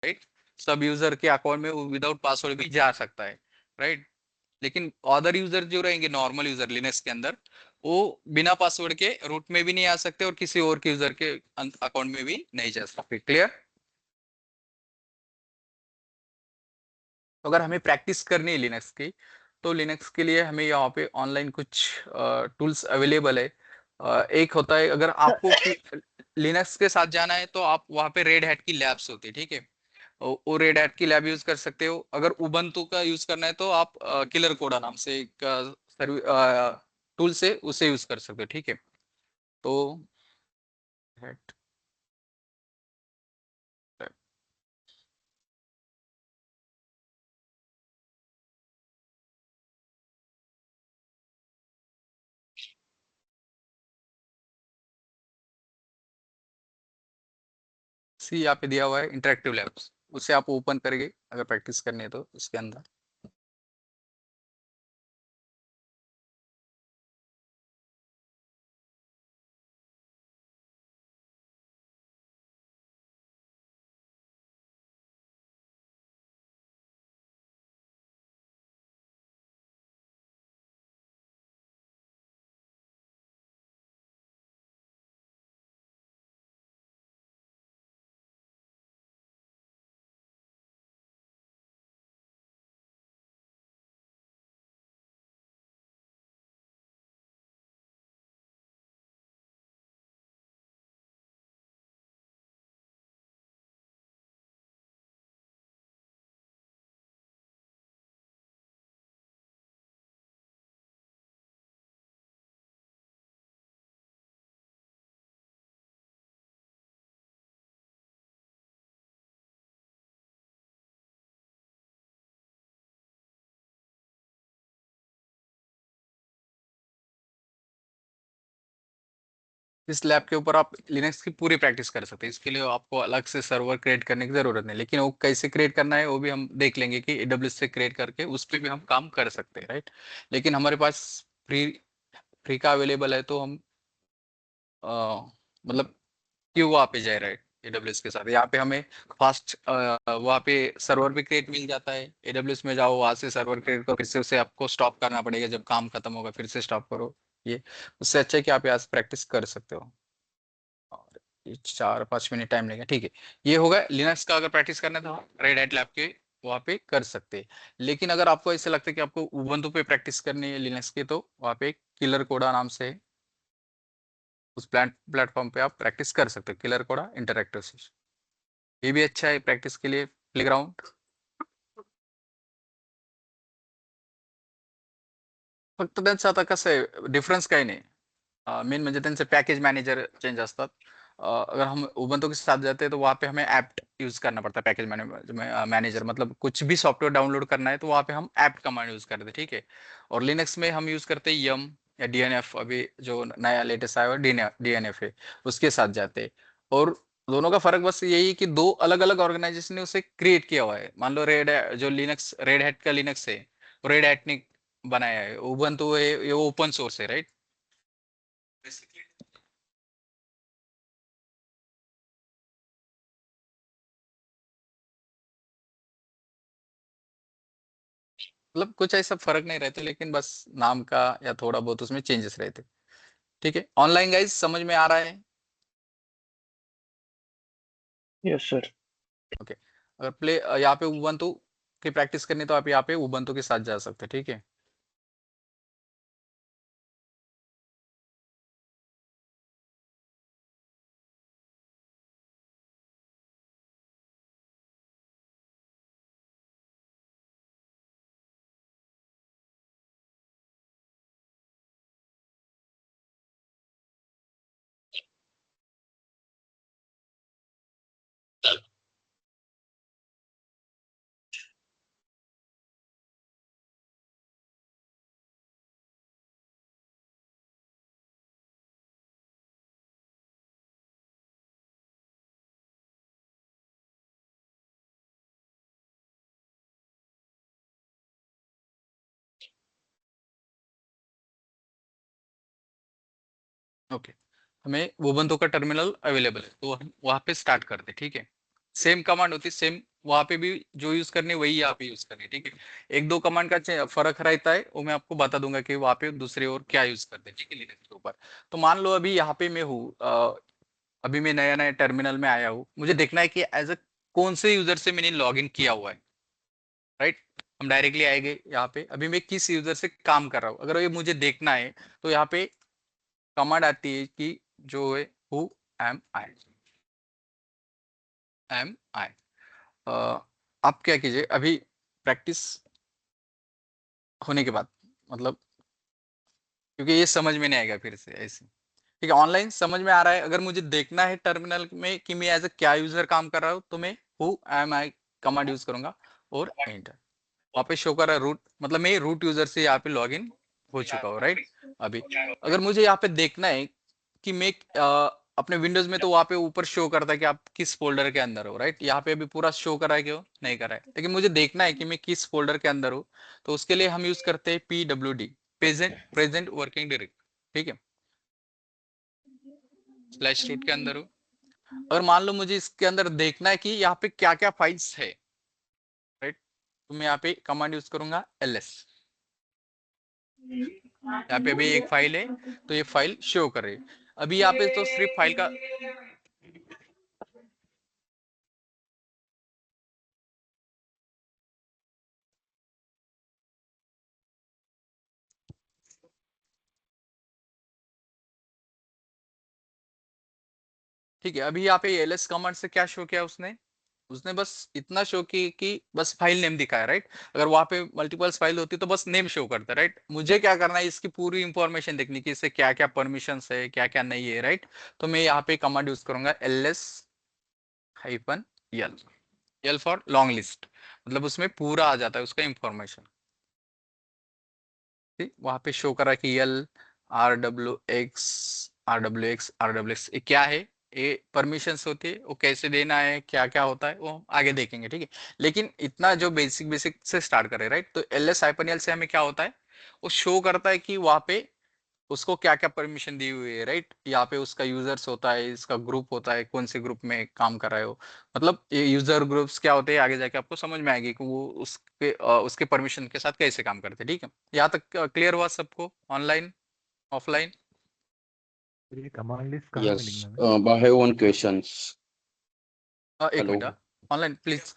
Right. सब user के account में विदाउट पासवर्ड भी जा सकता है, राइट। लेकिन अदर यूजर जो रहेंगे, नॉर्मल यूजर लिनक्स के अंदर, वो बिना पासवर्ड के रूट में भी नहीं आ सकते और किसी और के यूजर के अकाउंट में भी नहीं जा सकते। क्लियर? तो अगर हमें प्रैक्टिस करनी है लिनक्स की, तो लिनक्स के लिए हमें यहाँ पे ऑनलाइन कुछ टूल्स अवेलेबल है। एक होता है, अगर आपको लिनक्स के साथ जाना है तो आप वहाँ पे रेड हैट की लैब्स होती है, ठीक है। वो रेड हैट की लैब यूज कर सकते हो। अगर उबंटू का यूज करना है तो आप किलर कोडा नाम से एक टूल से उसे यूज कर सकते हो, ठीक है। तो हेट सी यहाँ पे दिया हुआ है इंटरेक्टिव लैब्स, उसे आप ओपन करेंगे अगर प्रैक्टिस करनी है तो इसके अंदर। इस लैब के ऊपर आप लिनक्स की पूरी प्रैक्टिस कर सकते हैं। इसके लिए आपको अलग से सर्वर क्रिएट करने की जरूरत नहीं, लेकिन वो कैसे क्रिएट करना है वो भी हम देख लेंगे कि एडब्ल्यूएस से क्रिएट करके उस पर भी हम काम कर सकते हैं, राइट। लेकिन हमारे पास फ्री फ्री का अवेलेबल है, तो हम मतलब क्यों वहाँ पे जाए, राइट। एडब्ल्यूएस के साथ यहाँ पे हमें फास्ट वहाँ पे सर्वर भी क्रिएट मिल जाता है। एडब्ल्यूएस में जाओ, वहाँ से सर्वर क्रिएट करो, फिर से उसे आपको स्टॉप करना पड़ेगा, जब काम खत्म होगा फिर से स्टॉप करो। ये उससे अच्छा है कि आप यहाँ से प्रैक्टिस कर सकते हो। और ये 4-5 मिनट टाइम लगेगा, ठीक है। ये होगा लिनक्स का। अगर प्रैक्टिस करना है तो रेड हैट लैब के वहाँ पे कर सकते हैं। लेकिन अगर आपको ऐसा लगता है कि आपको उबंटू पे प्रैक्टिस करनी है लिनक्स की, तो वहाँ पे किलर कोडा नाम से है, उस प्लेटफॉर्म पे आप प्रैक्टिस कर सकते हो। किलर कोडा इंटरएक्टिव सेशन, ये भी अच्छा है प्रॅक्टिस केली प्लेग्राउंड। फक्त त्यांचं आता कसं आहे, डिफरन्स काही नाही। मेन म्हणजे त्यांचे पैकेज मैनेजर चेंज असतात। अगर हम उबंटू के साथ जाते हैं तो वहाँ पे हमें ऐप यूज करना पड़ता है। पैकेज मैनेजर मतलब कुछ भी सॉफ्टवेयर डाउनलोड करना है तो वहाँ पे हम ऐप कमांड यूज करते हैं, ठीक है। और लिनक्स में हम यूज करते हैं यम या डीएनएफ, अभी जो नया लेटेस्ट आया हुआ डीएनएफ है, उसके साथ जाते हैं। और दोनों का फर्क बस यही है कि दो अलग अलग ऑर्गेनाइजेशन ने उसे क्रिएट किया हुआ है। मान लो जो लिनक्स रेड हैट का लिनक्स है, रेड हैट ने बनाया है। उबंटू है, ये ओपन सोर्स है, राइट। मतलब कुछ ऐसा फर्क नहीं रहता, लेकिन बस नाम का या थोड़ा बहुत उसमें चेंजेस रहते। ठीक है, ऑनलाइन गाइज समझ में आ रहा है? Yes sir. ओके। अगर प्ले यहाँ पे उबंटू की प्रैक्टिस करनी तो आप यहाँ पे उबंटू के साथ जा सकते हैं, ठीक है। ओके, हमें उबंटू का टर्मिनल अवेलेबल है, तो हम वहाँ पे स्टार्ट करते हैं, ठीक है। सेम कमांड होती है, सेम वहां पे भी जो यूज करनी है वही यहाँ पे यूज करनी है, ठीक है। एक दो कमांड का फर्क रहता है, वो मैं आपको बता दूंगा कि वहां पे दूसरे और क्या यूज करते हैं, ठीक है, लिनक्स के ऊपर। तो मान लो अभी यहाँ पे मैं हूँ, अभी मैं नया नया टर्मिनल में आया हूँ, मुझे देखना है कि एज अ कौन से यूजर से मैंने लॉग इन किया हुआ है, राइट। हम डायरेक्टली आएंगे यहाँ पे, अभी मैं किस यूजर से काम कर रहा हूँ, अगर ये मुझे देखना है तो यहाँ पे कमांड आती है कि जो है हु एम आई, एम आई। आप क्या कीजिए अभी, प्रैक्टिस होने के बाद, मतलब क्योंकि ये समझ में नहीं आएगा फिर से ऐसे, ठीक है। ऑनलाइन समझ में आ रहा है, अगर मुझे देखना है टर्मिनल में कि मैं एज अ क्या यूजर काम कर रहा हूँ, तो मैं who am I command use करूंगा और एंटर। वहाँ पे शो कर रहा है रूट, मतलब मैं रूट यूजर से यहाँ पे लॉग इन हो चुका हूँ, राइट। अभी अगर मुझे यहाँ पे देखना है कि मैं अपने विंडोज में, तो वहाँ पे ऊपर शो करता है कि आप किस फोल्डर के अंदर हो, राइट। यहाँ पे अभी पूरा शो कर रहा है, क्यों नहीं कर रहा है, लेकिन मुझे देखना है कि मैं किस फोल्डर के अंदर हूँ। तो उसके लिए हम यूज करते हैं PWD, प्रेजेंट वर्किंग डायरेक्टरी, ठीक है। स्लैश रूट के अंदर हूँ। अगर मान लो मुझे इसके अंदर देखना है कि यहाँ पे क्या क्या फाइल्स है, राइट, तो मैं यहाँ पे कमांड यूज करूंगा ls। यहाँ पे अभी एक फाइल है, तो ये फाइल शो कर रही है। अभी यहाँ पे तो सिर्फ फाइल का, ठीक है। अभी यहाँ पे ls कमांड से क्या शो किया उसने, उसने बस इतना शो की कि बस फाइल नेम दिखाया, राइट। अगर वहां पे मल्टीपल्स फाइल होती तो बस नेम शो करता, राइट। मुझे क्या करना है, इसकी पूरी इंफॉर्मेशन देखनी कि इससे क्या क्या परमिशंस है, क्या क्या नहीं है, राइट। तो मैं यहाँ पे कमांड यूज करूंगा ls hyphen L, L for long list, मतलब उसमें पूरा आ जाता है उसका इंफॉर्मेशन। ठीक, वहां पे शो कर रहा है कि यल आर डब्ल्यू एक्स ये क्या है, ये परमिशंस होती है, वो कैसे देना है, क्या क्या होता है, वो आगे देखेंगे, ठीक है। लेकिन इतना जो बेसिक बेसिक से स्टार्ट करें, राइट। तो ls हाइपन यल से हमें क्या होता है, वो शो करता है कि वहां पे उसको क्या क्या परमिशन दी हुई है, राइट। यहाँ पे उसका यूजर्स होता है, इसका ग्रुप होता है, कौन से ग्रुप में काम कर रहे हो, मतलब ये यूजर ग्रुप्स क्या होते हैं आगे जाके आपको समझ में आएगी कि वो उसके परमिशन के साथ कैसे काम करते हैं, ठीक है। यहाँ तक क्लियर हुआ सबको, ऑनलाइन ऑफलाइन। ये कमांड लिस्ट कहाँ Yes, मिलेंगे हमें? I have one questions. एक minute, Hello. Online please.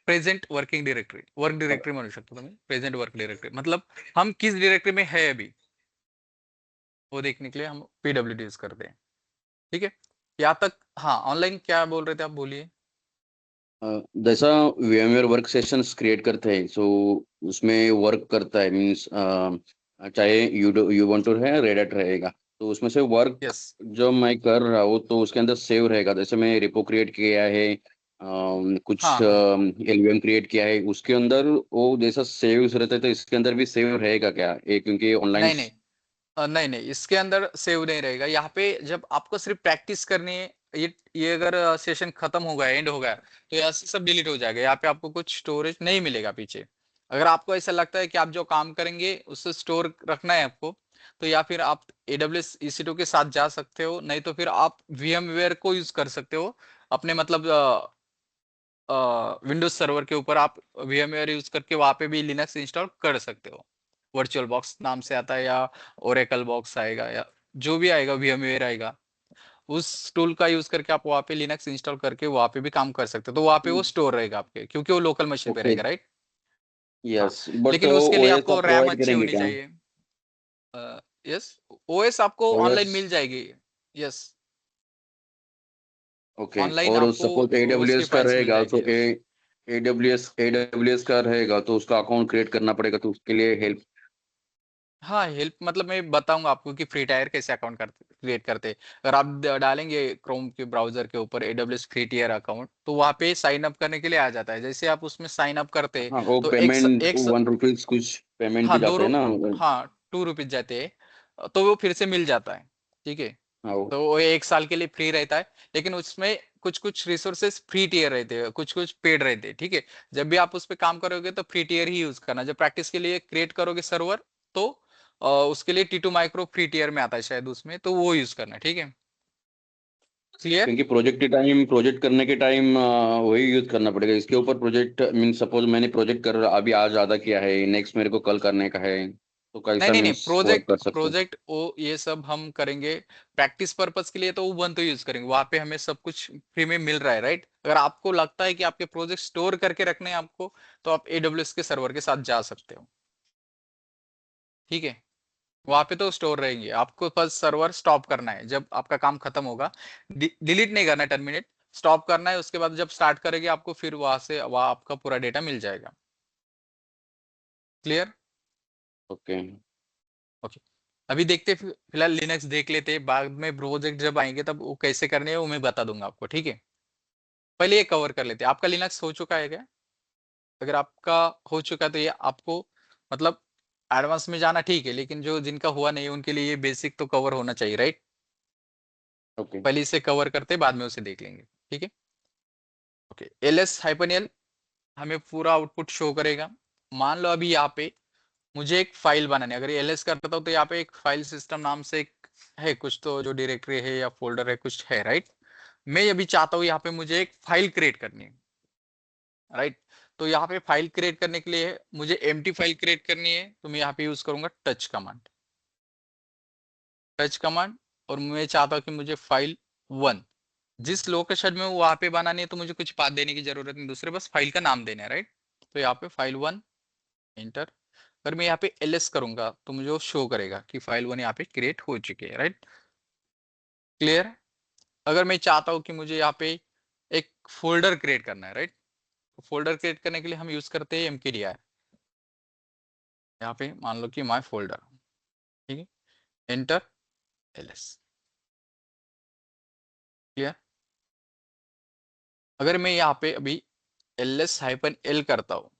Present working directory, work directory म्हणू शकतो तुम्ही, प्रेजेंट वर्क डायरेक्टरी मतलब हम किस डायरेक्टरी में है अभी, वो देखने के लिए हम PWD यूज करते हैं, ठीक है। यहाँ तक, हाँ ऑनलाइन क्या बोल रहे थे आप, बोलिए। जैसा VMware वर्क सेशंस क्रिएट करते हैं, सो उसमें वर्क करता है मींस चाहे यू वांट टू है रेड हैट रहेगा, तो उसमें से वर्क यस, जो मैं कर रहा हूँ तो उसके अंदर सेव रहेगा। जैसे मैं रिपो क्रिएट किया है, कुछ हाँ LVM क्रिएट किया है, उसके अंदर वो जैसा सेव रहता है, तो इसके अंदर भी सेव रहेगा क्या ये, क्योंकि ऑनलाइन। नहीं नहीं, नहीं नहीं, इसके अंदर सेव नहीं रहेगा। यहाँ पे जब आपको सिर्फ प्रैक्टिस करनी है, ये अगर सेशन खत्म हो गया, एंड हो गया, तो यहाँ से सब डिलीट हो जाएगा, यहाँ पे आपको कुछ स्टोरेज नहीं मिलेगा पीछे। अगर आपको ऐसा लगता है कि आप जो काम करेंगे उससे स्टोर रखना है आपको, तो या फिर आप AWS EC2 के साथ जा सकते हो, नहीं तो फिर आप VMware को यूज कर सकते हो अपने, मतलब विंडोज सर्वर के ऊपर आप VMware यूज करके वहां पे भी लिनक्स इंस्टॉल कर सकते हो। वर्चुअल बॉक्स नाम से आता है, या ओरेकल बॉक्स आएगा, या जो भी आएगा VMware आएगा, उस टूल का यूज करके आप वहां पे लिनक्स इंस्टॉल करके वहां पे भी काम कर सकते हो। तो वहां पे वो स्टोर रहेगा आपके, क्योंकि वो लोकल मशीन पे ओके। रहेगा, राइट। हाँ, यस, बट लेकिन उसके लिए OS आपको आप रैम प्रोवाइड अच्छी करेंगे होनी क्या? चाहिए। यस, OS आपको ऑनलाइन OS। मिल जाएगी। Yes, okay. ऑनलाइन और आपको सपोज उसकी AWS का फाइल्स मिल रहेगा तो जाएगी। AWS का रहेगा तो उसका अकाउंट क्रिएट करना पड़ेगा, तो उसके लिए हेल्प। हाँ हेल्प, मतलब मैं बताऊंगा आपको कि फ्री टायर कैसे अकाउंट क्रिएट करते हैं। अगर आप डालेंगे क्रोम के ब्राउजर के ऊपर AWS फ्री टायर अकाउंट, तो वहाँ पे साइन अप करने के लिए आ जाता है। जैसे आप उसमें साइन अप करते हैं, हाँ, वो तो पेमेंट ₹1 कुछ पेमेंट भी हाँ जाते हैं ना। हाँ ₹2 जाते हैं, तो वो फिर से मिल जाता है, ठीक है। हाँ तो वो 1 साल के लिए फ्री रहता है, लेकिन उसमें कुछ कुछ रिसोर्सेस फ्री टियर रहते हैं, कुछ कुछ पेड रहते हैं, ठीक है। जब भी आप उस पर काम करोगे तो फ्री टियर ही यूज करना। जब प्रैक्टिस के लिए क्रिएट करोगे सर्वर, तो उसके लिए T2 माइक्रो फ्री टियर में आता है शायद, उसमें तो वो यूज करना, ठीक है। क्लियर? क्योंकि प्रोजेक्ट करने के टाइम वही यूज करना पड़ेगा इसके ऊपर। प्रोजेक्ट मीन सपोज मैंने प्रोजेक्ट कर अभी आज आधा किया है, नेक्स्ट मेरे को कल करने का है, तो नहीं कैसा नहीं नहीं, मीन्स वर्क प्रोजेक्ट कर सकते हैं? प्रोजेक्ट वो ये सब हम करेंगे प्रैक्टिस पर्पस के लिए, तो उबंटू यूज करेंगे, वहां पे हमें सब कुछ फ्री में मिल रहा है, राइट? अगर आपको लगता है कि आपके प्रोजेक्ट स्टोर करके रखने हैं आपको, तो आप AWS के सर्वर के साथ जा सकते हो, ठीक है? वहां पे तो स्टोर रहेंगे, आपको बस सर्वर स्टॉप करना है जब आपका काम खत्म होगा। डिलीट नहीं करना है, टर्मिनेट, स्टॉप करना है। उसके बाद जब स्टार्ट करेंगे आपको, फिर वहां से वहां आपका पूरा डेटा मिल जाएगा। क्लियर? ओके। ओके, अभी देखते हैं, फिलहाल लिनक्स देख लेते हैं, बाद में प्रोजेक्ट जब आएंगे तब वो कैसे करने हैं वो मैं बता दूंगा आपको, ठीक है? पहले ये कवर कर लेते हैं। आपका लिनक्स हो चुका है क्या? अगर आपका हो चुका है तो ये आपको मतलब एडवांस में जाना ठीक है, लेकिन जो जिनका हुआ नहीं है उनके लिए ये बेसिक तो कवर होना चाहिए, राइट? ओके। पहले इसे कवर करते बाद में उसे देख लेंगे, ठीक है? ओके, ls-l हमें पूरा आउटपुट शो करेगा। मान लो अभी यहाँ पे मुझे एक फाइल बनानी है, अगर ls करता हूँ तो यहाँ पे एक फाइल सिस्टम नाम से एक है कुछ, तो जो डायरेक्टरी है या फोल्डर है कुछ है, राइट? मैं अभी चाहता हूँ यहाँ पे मुझे एक फाइल क्रिएट करनी है, राइट? तो यहाँ पे फाइल क्रिएट करने के लिए मुझे एम्प्टी फाइल क्रिएट करनी है, तो मैं यहाँ पे यूज करूंगा टच कमांड। टच कमांड, और मैं चाहता हूँ कि मुझे फाइल 1 जिस लोकेशन में वो वहां पे बनानी है, तो मुझे कुछ पाथ देने की जरूरत नहीं दूसरे, बस फाइल का नाम देना है, राइट? तो यहाँ पे फाइल 1 एंटर। अगर मैं यहाँ पे ls करूंगा तो मुझे वो शो करेगा कि फाइल 1 यहाँ पे क्रिएट हो चुकी है, राइट? क्लियर? अगर मैं चाहता हूँ कि मुझे यहाँ पे एक फोल्डर क्रिएट करना है, राइट? फोल्डर क्रिएट करने के लिए हम यूज करते हैं mkdir। यहाँ पे मान लो कि माय फोल्डर, ठीक है? Enter ls। क्लियर? अगर मैं यहाँ पे अभी ls-l करता हूँ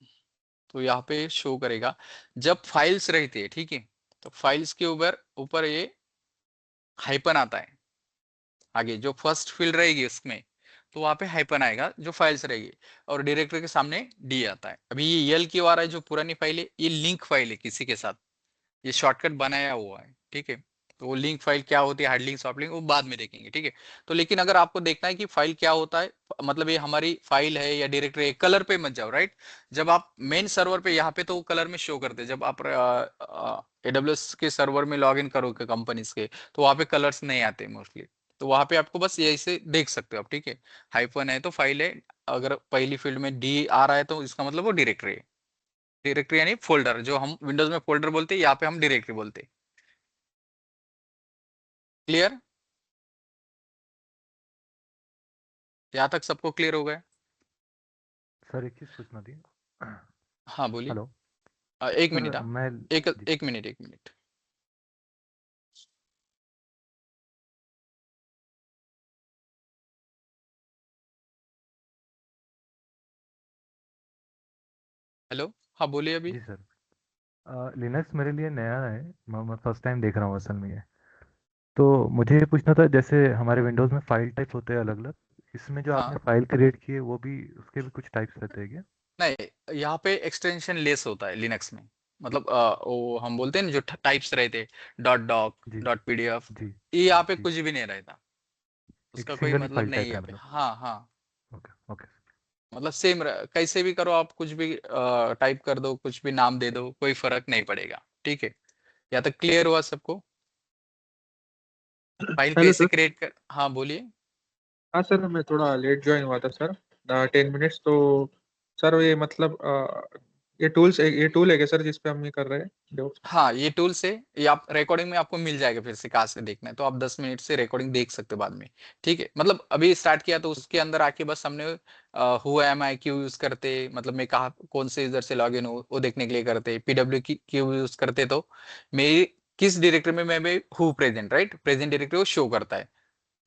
तो यहाँ पे शो करेगा जब फाइल्स रहती है, ठीक है? तो फाइल्स के ऊपर ऊपर ये हाइपन आता है, आगे जो फर्स्ट फील्ड रहेगी उसमें, तो वहां पे हाइपन आएगा जो फाइल्स रहेगी, और डायरेक्टरी के सामने डी आता है। अभी ये यल क्यों आ रहा है? जो पुरानी फाइल है ये लिंक फाइल है किसी के साथ, ये शॉर्टकट बनाया हुआ है, ठीक है? तो वो लिंक फाइल क्या होती है, हार्ड लिंक सॉफ्ट लिंक, वो बाद में देखेंगे, ठीक है? तो लेकिन अगर आपको देखना है कि फाइल क्या होता है, मतलब ये हमारी फाइल है या डायरेक्टरी है, कलर पे मत जाओ, राइट? जब आप मेन सर्वर पे, यहाँ पे तो वो कलर में शो करते हैं, जब आप AWS के सर्वर में लॉग इन करोगे कंपनीज के, तो वहाँ पे कलर्स नहीं आते मोस्टली। तो वहां पे आपको बस यही से देख सकते हो आप, ठीक है? हाइफन है तो फाइल है, अगर पहली फील्ड में डी आ रहा है तो इसका मतलब वो डायरेक्टरी है। डायरेक्टरी यानी फोल्डर, जो हम विंडोज में फोल्डर बोलते हैं, यहाँ पे हम डायरेक्टरी बोलते हैं। क्लियर? यहाँ तक सबको क्लियर हो गया? सर एक चीज़ पूछना थी। हाँ बोलिए। हेलो एक मिनट, सर हाँ, मैं एक जी एक मिनट, एक मिनट। हेलो, हाँ बोलिए अभी। जी सर लिनक्स मेरे लिए नया है। मैं फर्स्ट टाइम देख रहा हूँ असल में ये। तो मुझे ये पूछना था, जैसे हमारे विंडोज़ में फाइल टाइप होते हैं अलग अलग, इसमें जो हाँ, आपने फाइल क्रिएट की है वो भी, उसके भी कुछ टाइप्स रहते हैं क्या? नहीं, यहाँ पे एक्सटेंशन लेस होता है लिनक्स में, मतलब वो हम बोलते हैं ना जो टाइप्स रहते, डॉट डॉक, जी डॉट पीडीएफ, जी ये यहाँ पे जी। कुछ भी नहीं रहता, एक उसका कोई सिंगल ही मतलब फाइल नहीं है टाइप है यहाँ पे। मतलब। हाँ हाँ, ओके ओके। मतलब सेम कैसे भी करो आप, कुछ भी टाइप कर दो, कुछ भी नाम दे दो, कोई फर्क नहीं पड़ेगा, ठीक है? या तो क्लियर हुआ सबको? फाइल हेलो कैसे सर। क्रिएट कर, हाँ बोलिए। हाँ सर, मैं थोड़ा लेट ज्वाइन हुआ था सर, 10 मिनट्स तो। सर ये मतलब ये टूल है क्या सर जिस पे हम ये कर रहे हैं DevOps? हाँ, ये टूल से, ये आप रिकॉर्डिंग में आपको मिल जाएगा, फिर से कहाँ से देखना है तो आप 10 मिनट से रिकॉर्डिंग देख सकते हो बाद में, ठीक है? मतलब अभी स्टार्ट किया तो उसके अंदर आके बस हमने who am I Q use करते, मतलब मैं कहा कौन से यूजर से लॉग इन हूँ वो देखने के लिए करते, पीडब्ल्यू की क्यू यूज करते, तो मेरी किस डायरेक्टरी में मैं हूँ प्रेजेंट, राइट? प्रेजेंट डायरेक्टरी वो शो करता है,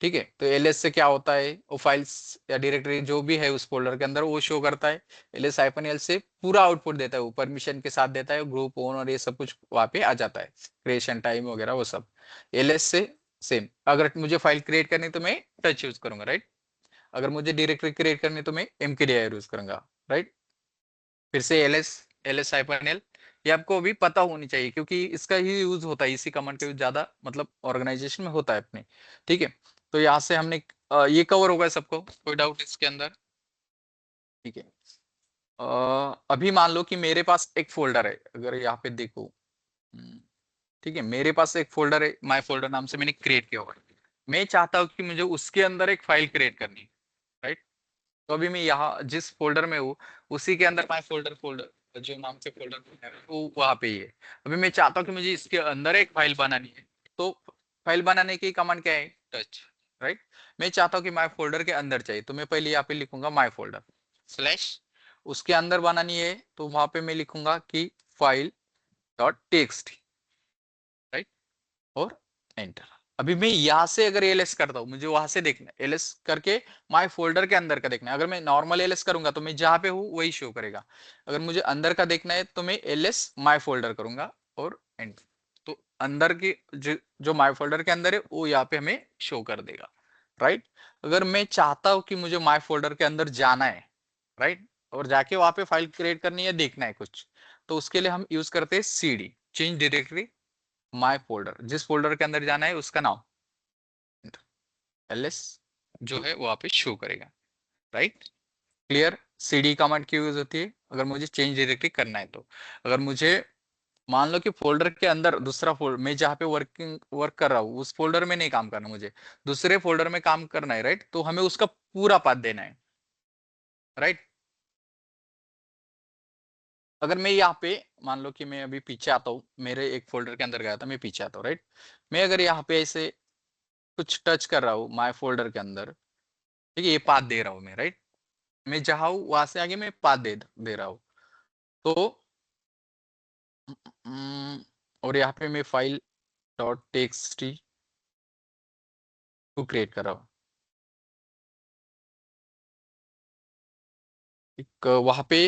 ठीक है? तो एलएस से क्या होता है, वो फाइल्स या डायरेक्टरी जो भी है उस फोल्डर के अंदर वो शो करता है। ls-l से पूरा आउटपुट देता है, वो परमिशन के साथ देता है, ग्रुप ओन और ये सब कुछ वहां पे आ जाता है, क्रिएशन टाइम वगैरह वो सब। ls से सेम, अगर मुझे फाइल क्रिएट करनी तो मैं टच यूज करूंगा, राइट? अगर मुझे डायरेक्टरी क्रिएट करनी तो मैं mkdir यूज करूंगा, राइट? फिर से ls-l ये आपको भी पता होनी चाहिए, क्योंकि इसका ही यूज होता है, इसी कमांड का यूज ज्यादा मतलब ऑर्गेनाइजेशन में होता है अपने, ठीक है? तो यहाँ से हमने ये कवर होगा सबको, कोई डाउट इसके अंदर? ठीक है। अभी मान लो कि मेरे पास एक फोल्डर है, अगर यहाँ पे देखो, ठीक है, मेरे पास एक फोल्डर है, माय फोल्डर नाम से मैंने क्रिएट किया हुआ है। मैं चाहता हूँ कि मुझे उसके अंदर एक फाइल क्रिएट करनी है, राइट? तो अभी मैं यहाँ जिस फोल्डर में हूँ उसी के अंदर माय फोल्डर फोल्डर जो नाम से फोल्डर है वो वहां पे ही है। अभी मैं चाहता हूँ कि मुझे इसके अंदर एक फाइल बनानी है, तो फाइल बनाने की कमांड क्या है? Touch, right? मैं चाहता हूँ कि माय फोल्डर के अंदर चाहिए, तो मैं पहले यहाँ पे लिखूंगा माय फोल्डर स्लैश, उसके अंदर बनानी है तो वहां पे मैं लिखूंगा कि फाइल डॉट टेक्स्ट, राइट? और एंटर। अभी मैं यहां से अगर एलएस करता हूं, मुझे वहां से देखना है, एलएस करके माय फोल्डर के अंदर का देखना है। अगर मैं नॉर्मल एलएस करूंगा तो मैं जहां पे हूं वही शो करेगा। अगर मुझे अंदर का देखना है तो मैं एलएस माय फोल्डर करूंगा और एंटर, तो अंदर की जो माय फोल्डर के अंदर है वो यहाँ पे हमें शो कर देगा, राइट? अगर मैं चाहता हूं कि मुझे माय फोल्डर के अंदर जाना है, राइट, और जाके वहां पे फाइल क्रिएट करनी है, देखना है कुछ, तो उसके लिए हम यूज करते हैं CD, change directory my folder. जिस फोल्डर के अंदर जाना है उसका नाम एलएस जो है वो आप शो करेगा, राइट? क्लियर? सीडी कमांड की यूज होती है अगर मुझे चेंज डायरेक्टरी करना है तो। अगर मुझे मान लो कि फोल्डर के अंदर दूसरा फोल्डर, मैं जहाँ पे वर्क कर रहा हूँ उस फोल्डर में नहीं काम करना, मुझे दूसरे फोल्डर में काम करना है, राइट? तो हमें उसका पूरा पाथ देना है, राइट? अगर मैं यहाँ पे मान लो कि मैं अभी पीछे आता हूँ, मेरे एक फोल्डर के अंदर गया था, मैं पीछे आता हूँ, राइट? मैं अगर यहाँ पे ऐसे कुछ टच कर रहा हूँ माय फोल्डर के अंदर, ठीक है, ये पाथ दे रहा हूँ मैं, राइट? मैं जहाँ हूँ वहां से आगे मैं पाथ दे रहा हूँ, तो और यहाँ पे मैं फाइल डॉट टेक्स्ट को क्रिएट कर रहा हूँ। एक वहां पे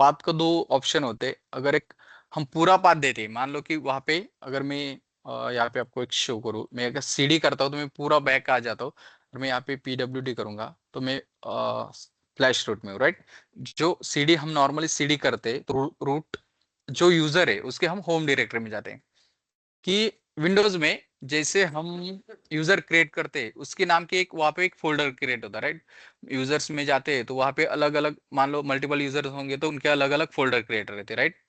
पाथ का दो ऑप्शन होते हैं। अगर एक हम पूरा पाथ देते हैं, मान लो कि वहां पे अगर मैं यहाँ पे आपको एक शो करूँ, मैं अगर सीडी करता हूँ तो मैं पूरा बैक आ जाता हूँ, और मैं यहाँ पे पीडब्ल्यूडी करूंगा तो मैं फ्लैश रूट में हूँ, राइट? जो सीडी हम नॉर्मली सीडी करते हैं तो रूट जो यूजर है उसके हम होम डायरेक्टरी में जाते हैं, कि विंडोज में जैसे हम यूजर क्रिएट करते हैं उसके नाम के एक वहां पे एक फोल्डर क्रिएट होता है, राइट? यूजर्स में जाते हैं तो वहां पे अलग अलग, मान लो मल्टीपल यूजर्स होंगे तो उनके अलग अलग फोल्डर क्रिएट रहते हैं, राइट?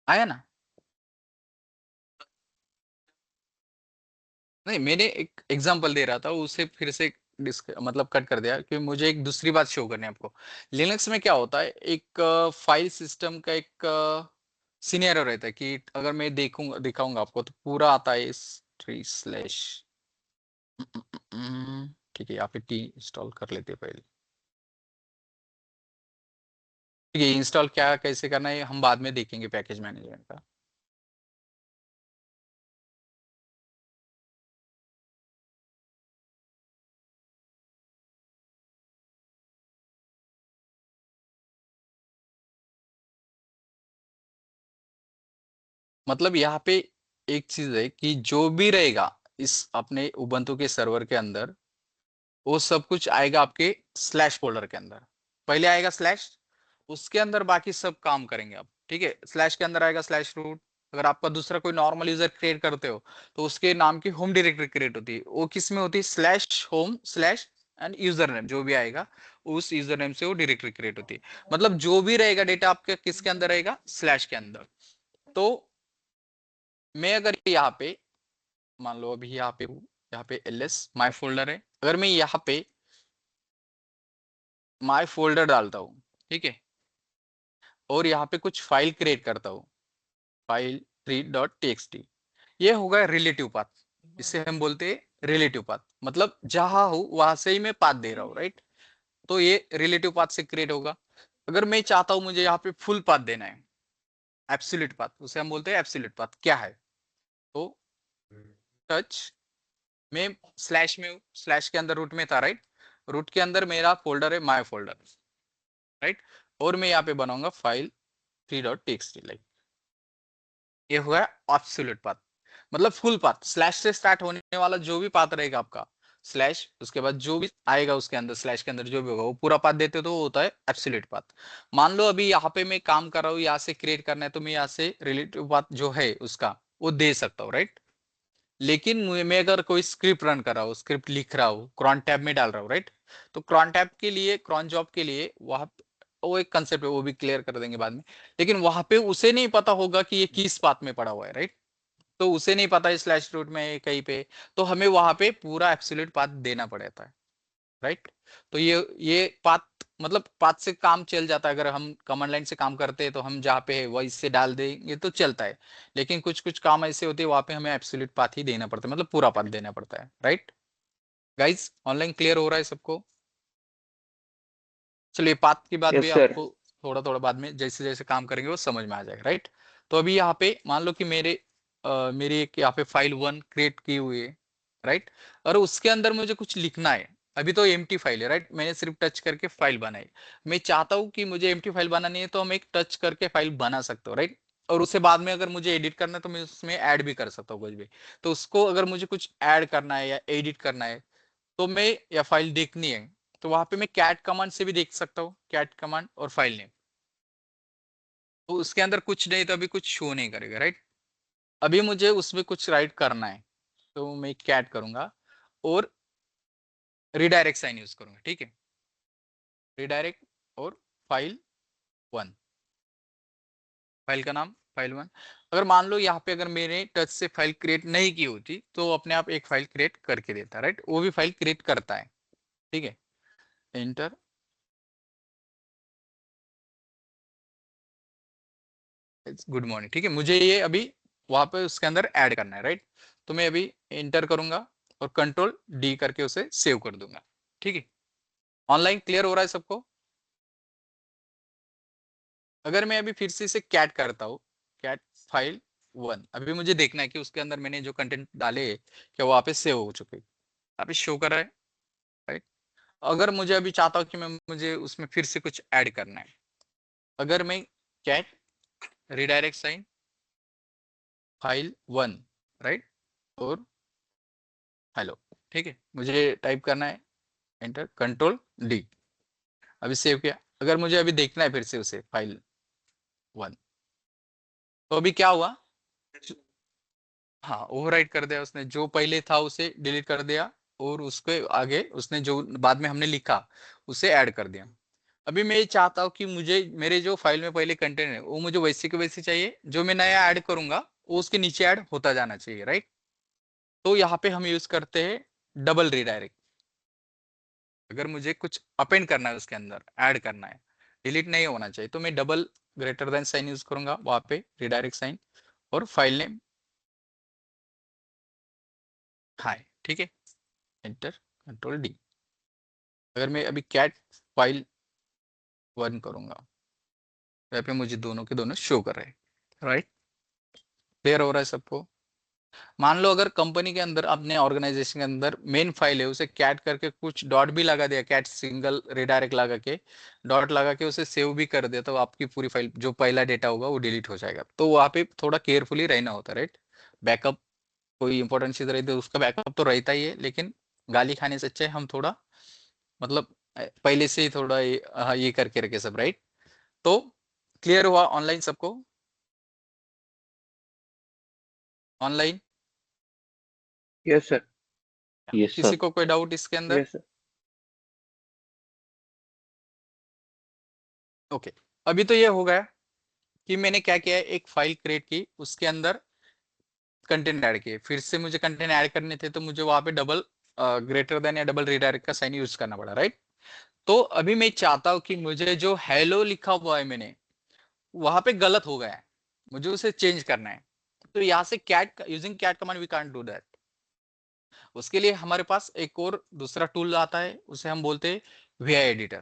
आया ना? नहीं, मैंने एक एग्जांपल दे रहा था, उसे फिर से मतलब कट कर दिया कि मुझे एक दूसरी बात शो करनी है आपको। लिनक्स में क्या होता है, एक फाइल सिस्टम का एक सिनेरियो रहता है कि अगर मैं देखूंगा दिखाऊंगा आपको तो पूरा आता है ट्री स्लैश, ठीक है, यहाँ पे टी इंस्टॉल कर लेते हैं पहले। ठीक है, इंस्टॉल क्या कैसे करना है हम बाद में देखेंगे पैकेज मैनेजमेंट का। मतलब यहाँ पे एक चीज है कि जो भी रहेगा इस अपने उबंटू के सर्वर के अंदर, वो सब कुछ आएगा आपके स्लैश फोल्डर के अंदर। पहले आएगा स्लैश, उसके अंदर बाकी सब काम करेंगे आप, ठीक है? स्लैश के अंदर आएगा स्लैश रूट। अगर आपका दूसरा कोई नॉर्मल यूजर क्रिएट करते हो तो उसके नाम की होम डायरेक्टरी क्रिएट होती है, वो किस में होती है? Slash home slash and user name जो भी आएगा उस यूजर नेम से वो डायरेक्टरी क्रिएट होती है। मतलब जो भी रहेगा डेटा आपके किसके अंदर रहेगा? स्लैश के अंदर। तो मैं अगर यहाँ पे मान लो अभी यहाँ पे हूँ, यहाँ पे एलएस माय फोल्डर है, अगर मैं यहाँ पे माय फोल्डर डालता हूँ, ठीक है, और यहाँ पे कुछ फाइल क्रिएट करता हूँ, फाइल 3.txt, ये होगा रिलेटिव पाथ। इसे हम बोलते हैं रिलेटिव पाथ, मतलब जहां हूँ वहां से ही मैं पाथ दे रहा हूँ, राइट? तो ये रिलेटिव पाथ से क्रिएट होगा। अगर मैं चाहता हूँ मुझे यहाँ पे फुल पाथ देना है, एब्सोल्यूट पाथ, उसे हम बोलते हैं एब्सोल्यूट पाथ क्या है, तो टच में स्लैश में हूँ, स्लैश के अंदर रूट में था, राइट? रूट के अंदर मेरा फोल्डर है माय फोल्डर, राइट? और मैं यहाँ पे बनाऊंगा फाइल 3.txt, लाइक ये हुआ एब्सोल्यूट पाथ। मतलब फुल पाथ, स्लैश से स्टार्ट होने वाला जो भी पाथ रहेगा आपका स्लैश उसके बाद जो भी आएगा उसके अंदर स्लैश के अंदर जो भी होगा वो पूरा पाथ देते हो तो वो होता है एब्सोल्यूट पाथ। मान लो अभी यहाँ पे मैं काम कर रहा हूँ, यहाँ से क्रिएट करना है तो मैं यहाँ से रिलेटिव पाथ जो है उसका वो दे सकता हूँ, राइट। लेकिन मैं अगर कोई स्क्रिप्ट रन कर रहा हूँ, स्क्रिप्ट लिख रहा हूँ, क्रॉन टैब में डाल रहा हूँ, राइट। तो क्रॉन टैब के लिए, क्रॉन जॉब के लिए वहां वो एक कंसेप्ट है, वो भी क्लियर कर देंगे बाद में। लेकिन वहां पे उसे नहीं पता होगा कि ये किस पाथ में पड़ा हुआ है, राइट। तो उसे नहीं पता है स्लैश रूट में है कहीं पे, तो हमें वहां पे पूरा एब्सोल्यूट पाथ देना पड़ता है, राइट। तो ये पाथ मतलब पाथ से काम चल जाता है। अगर हम कमांड लाइन से काम करते हैं तो हम जहाँ पे है वही से डाल देंगे तो चलता है। लेकिन कुछ कुछ काम ऐसे होते हैं वहां पे हमें एब्सोल्यूट पाथ ही देना पड़ता है, मतलब पूरा पाथ देना पड़ता है, राइट। गाइज ऑनलाइन क्लियर हो रहा है सबको? चलिए पाथ की बात भी यस सर। आपको थोड़ा थोड़ा बाद में जैसे जैसे काम करेंगे वो समझ में आ जाएगा, राइट। तो अभी यहाँ पे मान लो कि मेरी एक यहाँ पे फाइल 1 क्रिएट की हुई है, राइट। और उसके अंदर मुझे कुछ लिखना है। अभी तो एम्प्टी फाइल है, राइट, मैंने सिर्फ टच करके फाइल बनाई। मैं चाहता हूँ कि मुझे एम्प्टी फाइल बनानी है तो हम एक टच करके फाइल बना सकते हो, राइट। और उसे बाद में अगर मुझे एडिट करना है तो मैं उसमें ऐड भी कर सकता हूँ कुछ भी। तो उसको अगर मुझे कुछ ऐड करना है या एडिट करना है तो मैं, या फाइल देखनी है तो वहां पे मैं कैट कमांड से भी देख सकता हूँ, कैट कमांड और फाइल नेम। तो उसके अंदर कुछ नहीं तो अभी कुछ शो नहीं करेगा, राइट। अभी मुझे उसमें कुछ राइट करना है तो मैं कैट करूंगा और रिडायरेक्ट साइन यूज करूंगा, ठीक है। रिडायरेक्ट और फाइल 1, फाइल का नाम फाइल 1। अगर मान लो यहाँ पे अगर मैंने टच से फाइल क्रिएट नहीं की होती तो अपने आप एक फाइल क्रिएट करके देता, राइट। वो भी फाइल क्रिएट करता है, ठीक है। एंटर, गुड मॉर्निंग, ठीक है। मुझे ये अभी वहां पे उसके अंदर ऐड करना है, राइट। तो मैं अभी एंटर करूंगा और कंट्रोल डी करके उसे सेव कर दूंगा, ठीक है। ऑनलाइन क्लियर हो रहा है सबको? अगर मैं अभी फिर से इसे कैट करता हूँ, कैट फाइल 1, अभी मुझे देखना है कि उसके अंदर मैंने जो कंटेंट डाले क्या वहां पे सेव हो चुके, अभी शो कर रहा है, राइट। अगर मुझे अभी चाहता हूँ कि मुझे उसमें फिर से कुछ ऐड करना है, अगर मैं cat redirect sign file 1, right, और हेलो, ठीक है, मुझे टाइप करना है, एंटर, कंट्रोल डी, अभी सेव किया। अगर मुझे अभी देखना है फिर से उसे फाइल 1, तो अभी क्या हुआ, हाँ ओवरराइट कर दिया उसने, जो पहले था उसे डिलीट कर दिया और उसके आगे उसने जो बाद में हमने लिखा उसे ऐड कर दिया। अभी मैं ये चाहता हूँ कि मुझे मेरे जो फाइल में पहले कंटेंट है वो मुझे वैसे के वैसे चाहिए, जो मैं नया ऐड करूंगा वो उसके नीचे ऐड होता जाना चाहिए, राइट। तो यहाँ पे हम यूज करते हैं डबल रिडायरेक्ट। अगर मुझे कुछ अपेंड करना है उसके अंदर, ऐड करना है, डिलीट नहीं होना चाहिए, तो मैं double greater than sign use करूंगा वहां पे, रिडायरेक्ट साइन और फाइल नेम हाय, ठीक है, एंटर, कंट्रोल डी। अगर मैं अभी कैट फाइल 1 करूंगा तो यहाँ पे मुझे दोनों के दोनों शो कर रहे हैं, राइट। क्लियर हो रहा है सबको? मान लो अगर कंपनी के अंदर अपने ऑर्गेनाइजेशन के अंदर मेन फाइल है, उसे कैट करके कुछ डॉट भी लगा दिया, कैट सिंगल रिडायरेक्ट लगा के डॉट लगा के उसे सेव भी कर दिया, तो आपकी पूरी फाइल जो पहला डेटा होगा वो डिलीट हो जाएगा। तो वहाँ पे थोड़ा केयरफुली रहना होता है, राइट। बैकअप कोई इंपॉर्टेंट चीज रहती है उसका बैकअप तो रहता ही है, लेकिन गाली खाने से अच्छा है हम थोड़ा मतलब पहले से ही थोड़ा ये करके रखे सब, राइट। तो क्लियर हुआ ऑनलाइन सबको? Online yes sir. यस किसी सर। को कोई डाउट इसके अंदर? Yes sir. ओके, अभी तो ये हो गया कि मैंने क्या किया है, एक फाइल क्रिएट की, उसके अंदर कंटेंट ऐड किए, फिर से मुझे कंटेंट ऐड करने थे तो मुझे वहां पे डबल ग्रेटर देन या डबल रिडायरेक्ट का साइन यूज करना पड़ा, राइट। तो अभी मैं चाहता हूँ कि मुझे जो हेलो लिखा हुआ है मैंने वहां पे गलत हो गया है, मुझे उसे चेंज करना है। तो यहाँ से cat using cat command we can't do that. उसके लिए हमारे पास एक और दूसरा टूल आता है, उसे हम बोलते हैं वीआई एडिटर,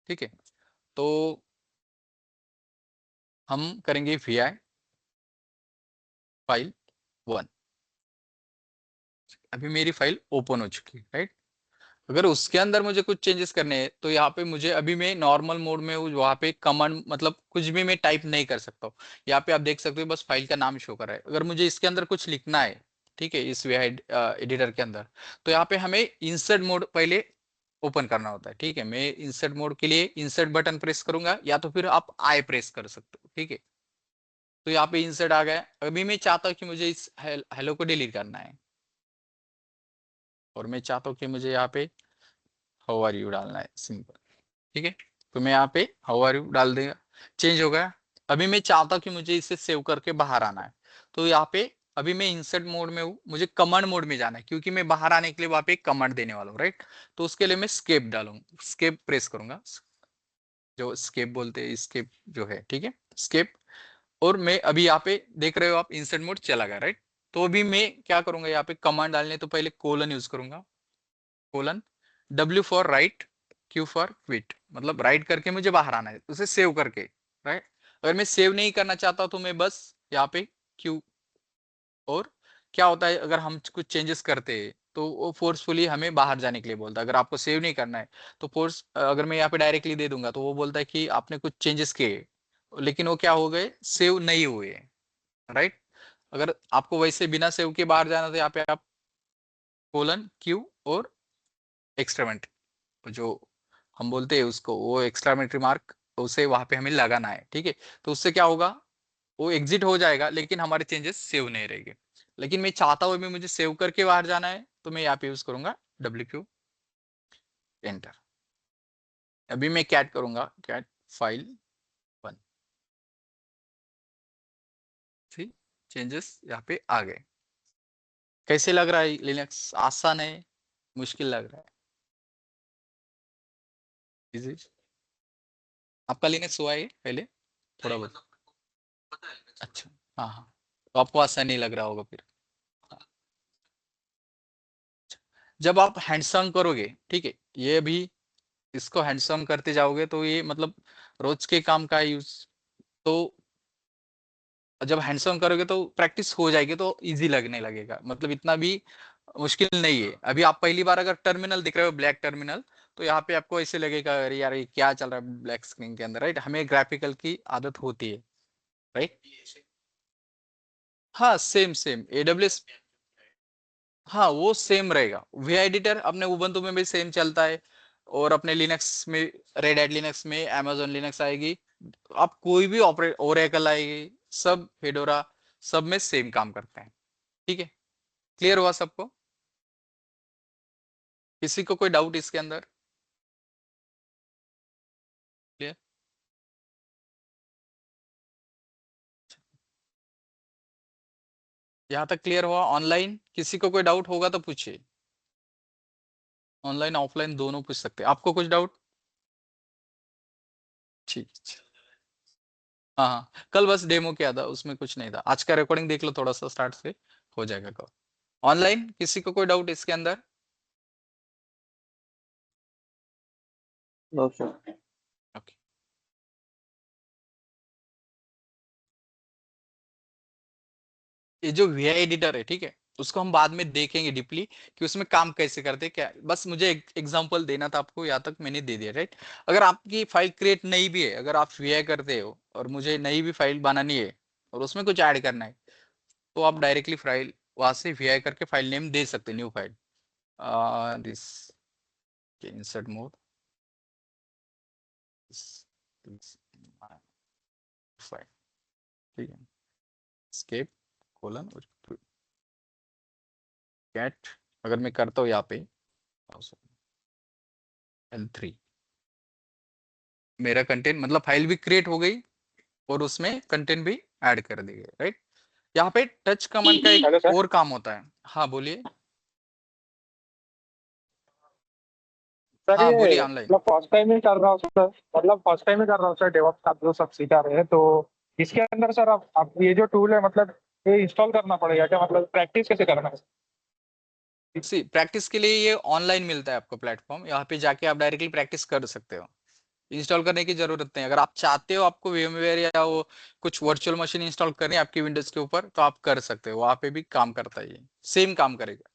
ठीक है। तो हम करेंगे वीआई फाइल 1, अभी मेरी फाइल ओपन हो चुकी है, राइट। अगर उसके अंदर मुझे कुछ चेंजेस करने हैं तो यहाँ पे मुझे अभी मैं नॉर्मल मोड में हूँ, वहां पे कमांड मतलब कुछ भी मैं टाइप नहीं कर सकता हूँ। यहाँ पे आप देख सकते हो बस फाइल का नाम शो कर रहा है। अगर मुझे इसके अंदर कुछ लिखना है ठीक है, इस वी एडिटर के अंदर। तो यहाँ पे हमें इंसर्ट मोड पहले ओपन करना होता है। ठीक है, मैं इंसर्ट मोड के लिए इंसर्ट बटन प्रेस करूंगा, या तो फिर आप आई प्रेस कर सकते हो। ठीक है, तो यहाँ पे इंसर्ट आ गया। अभी मैं चाहता हूँ कि मुझे इस हेलो को डिलीट करना है, और मैं चाहता हूँ कि मुझे यहाँ पे हाउ आर यू डालना है, सिंपल। ठीक है, तो मैं यहाँ पे हाउ आर यू डाल देगा, चेंज हो गया। अभी मैं चाहता हूँ कि मुझे इसे सेव करके बाहर आना है, तो यहाँ पे अभी मैं इंसर्ट मोड में हूँ, मुझे कमांड मोड में जाना है, क्योंकि मैं बाहर आने के लिए वहां पे कमांड देने वाला हूँ, राइट। तो उसके लिए मैं स्केप डालूंगा, स्केप प्रेस करूंगा, जो स्केप बोलते हैं, स्केप जो है, ठीक है, स्केप। और मैं अभी यहाँ पे देख रहे हो आप, इंसर्ट मोड चला गया, राइट। तो अभी मैं क्या करूंगा, यहाँ पे कमांड डालने तो पहले कोलन यूज करूंगा, colon, W for right, Q for quit, मतलब राइट करके मुझे बाहर आना है, उसे सेव करके, राइट। अगर मैं सेव नहीं करना चाहता तो मैं बस यहाँ पे Q। और क्या होता है, अगर हम कुछ चेंजेस करते हैं तो वो फोर्सफुली हमें बाहर जाने के लिए बोलता है। अगर आपको सेव नहीं करना है तो फोर्स, अगर मैं यहाँ पे डायरेक्टली दे दूंगा तो वो बोलता है कि आपने कुछ चेंजेस किए, लेकिन वो क्या हो गए, सेव नहीं हुए, राइट। अगर आपको वैसे बिना सेव के बाहर जाना तो यहाँ पे आप कोलन Q और एक्सट्रीमेंट, जो हम बोलते हैं उसको, वो एक्सक्लामेटरी मार्क, उसे वहां पे हमें लगाना है। ठीक है, तो उससे क्या होगा, वो एग्जिट हो जाएगा, लेकिन हमारे चेंजेस सेव नहीं रहेंगे। लेकिन मैं चाहता हूँ, मुझे सेव करके बाहर जाना है, तो मैं यहाँ पे यूज करूंगा WQ एंटर। अभी मैं कैट करूंगा, कैट फाइल 1, ठीक, चेंजेस यहाँ पे आ गए। कैसे लग रहा है लिनक्स, आसान है, मुश्किल लग रहा है, इजी? आपका लिनक्स हुआ है पहले थोड़ा बहुत? अच्छा, हाँ हाँ, तो आपको आसान नहीं लग रहा होगा फिर। जब आप हैंडसम करोगे, ठीक है, ये भी इसको हैंडसम करते जाओगे तो ये मतलब रोज के काम का यूज, तो जब हैंडसम करोगे तो प्रैक्टिस हो जाएगी, तो इजी लगने लगेगा, मतलब इतना भी मुश्किल नहीं है। अभी आप पहली बार अगर टर्मिनल दिख रहे हो, ब्लैक टर्मिनल, तो यहाँ पे आपको ऐसे लगेगा, अरे यार ये क्या चल रहा है ब्लैक स्क्रीन के अंदर, राइट। हमें ग्राफिकल की आदत होती है, राइट। हाँ, सेम सेम AWS, हाँ वो सेम रहेगा। वी एडिटर अपने उबंटू में भी सेम चलता है, और अपने लिनक्स में, रेड हैट लिनक्स में amazon लिनक्स आएगी, आप कोई भी ऑपरेट, ओरेकल आएगी, सब फेडोरा, सब में सेम काम करते हैं। ठीक है, क्लियर हुआ सबको? किसी को कोई डाउट इसके अंदर? क्लियर? यहाँ तक क्लियर हुआ? ऑनलाइन किसी को कोई डाउट होगा तो पूछिए, ऑनलाइन ऑफलाइन दोनों पूछ सकते हैं। आपको कुछ डाउट? ठीक, हाँ हाँ, कल बस डेमो किया था, उसमें कुछ नहीं था। आज का रिकॉर्डिंग देख लो थोड़ा सा स्टार्ट से, हो जाएगा कवर। ऑनलाइन किसी को कोई डाउट इसके अंदर? No sir. ओके, ये जो वी एडिटर है, ठीक है, उसको हम बाद में देखेंगे डीपली कि उसमें काम कैसे करते हैं क्या। बस मुझे एक एग्जांपल देना था आपको, यहाँ तक मैंने दे दिया, राइट। अगर आपकी फाइल क्रिएट नहीं भी है, अगर आप वी करते हो और मुझे नई भी फाइल बनानी है और उसमें कुछ ऐड करना है, तो आप डायरेक्टली फाइल वहां से वी करके फाइल नेम दे सकते हैं, new file, this insert mode, file, ठीक है, स्केप कोलन और कैट। अगर मैं करता हूँ यहाँ पे L3, मेरा कंटेंट मतलब फाइल भी क्रिएट हो गई और उसमें कंटेंट भी ऐड कर दी गई, राइट। यहाँ पे टच कमांड का हेलो एक सर। और काम होता है। हाँ बोलिए, सर हाँ ये बोलिए, ऑनलाइन। मतलब फर्स्ट टाइम ही कर रहा हूँ सर, मतलब फर्स्ट टाइम ही कर रहा हूँ सर, डेवऑप्स का जो सब सिखा रहे हैं, तो इसके अंदर सर आप ये जो टूल है, मतलब ये इंस्टॉल करना पड़ेगा क्या, मतलब प्रैक्टिस कैसे करना है? सी प्रैक्टिस के लिए ये ऑनलाइन मिलता है आपको प्लेटफॉर्म, यहाँ पे जाके आप डायरेक्टली प्रैक्टिस कर सकते हो, इंस्टॉल करने की जरूरत नहीं। अगर आप चाहते हो आपको VMware या वो कुछ वर्चुअल मशीन इंस्टॉल करनी है आपकी विंडोज के ऊपर, तो आप कर सकते हो, वहां पे भी काम करता है, ये सेम काम करेगा।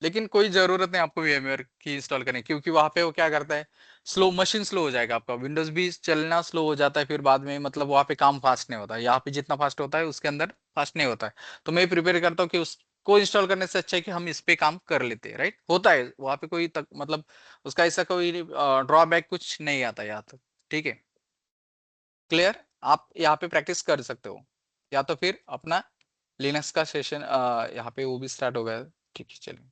लेकिन कोई जरूरत नहीं आपको VMware की इंस्टॉल करने की, क्योंकि वहां पे वो क्या करता है, स्लो मशीन स्लो हो जाएगा आपका, विंडोज भी चलना स्लो हो जाता है फिर बाद में, मतलब वहाँ पे काम फास्ट नहीं होता, यहाँ पे जितना फास्ट होता है उसके अंदर फास्ट नहीं होता है। तो मैं प्रिपेयर करता हूँ कि उसको इंस्टॉल करने से अच्छा है कि हम इस पे काम कर लेते हैं, राइट। होता है वहाँ पे कोई तक मतलब उसका ऐसा कोई ड्रॉबैक कुछ नहीं आता यहाँ तक, ठीक है। क्लियर, आप यहाँ पे प्रैक्टिस कर सकते हो, या तो फिर अपना लिनक्स का सेशन यहाँ पे वो भी स्टार्ट हो गया है, ठीक है चलिए।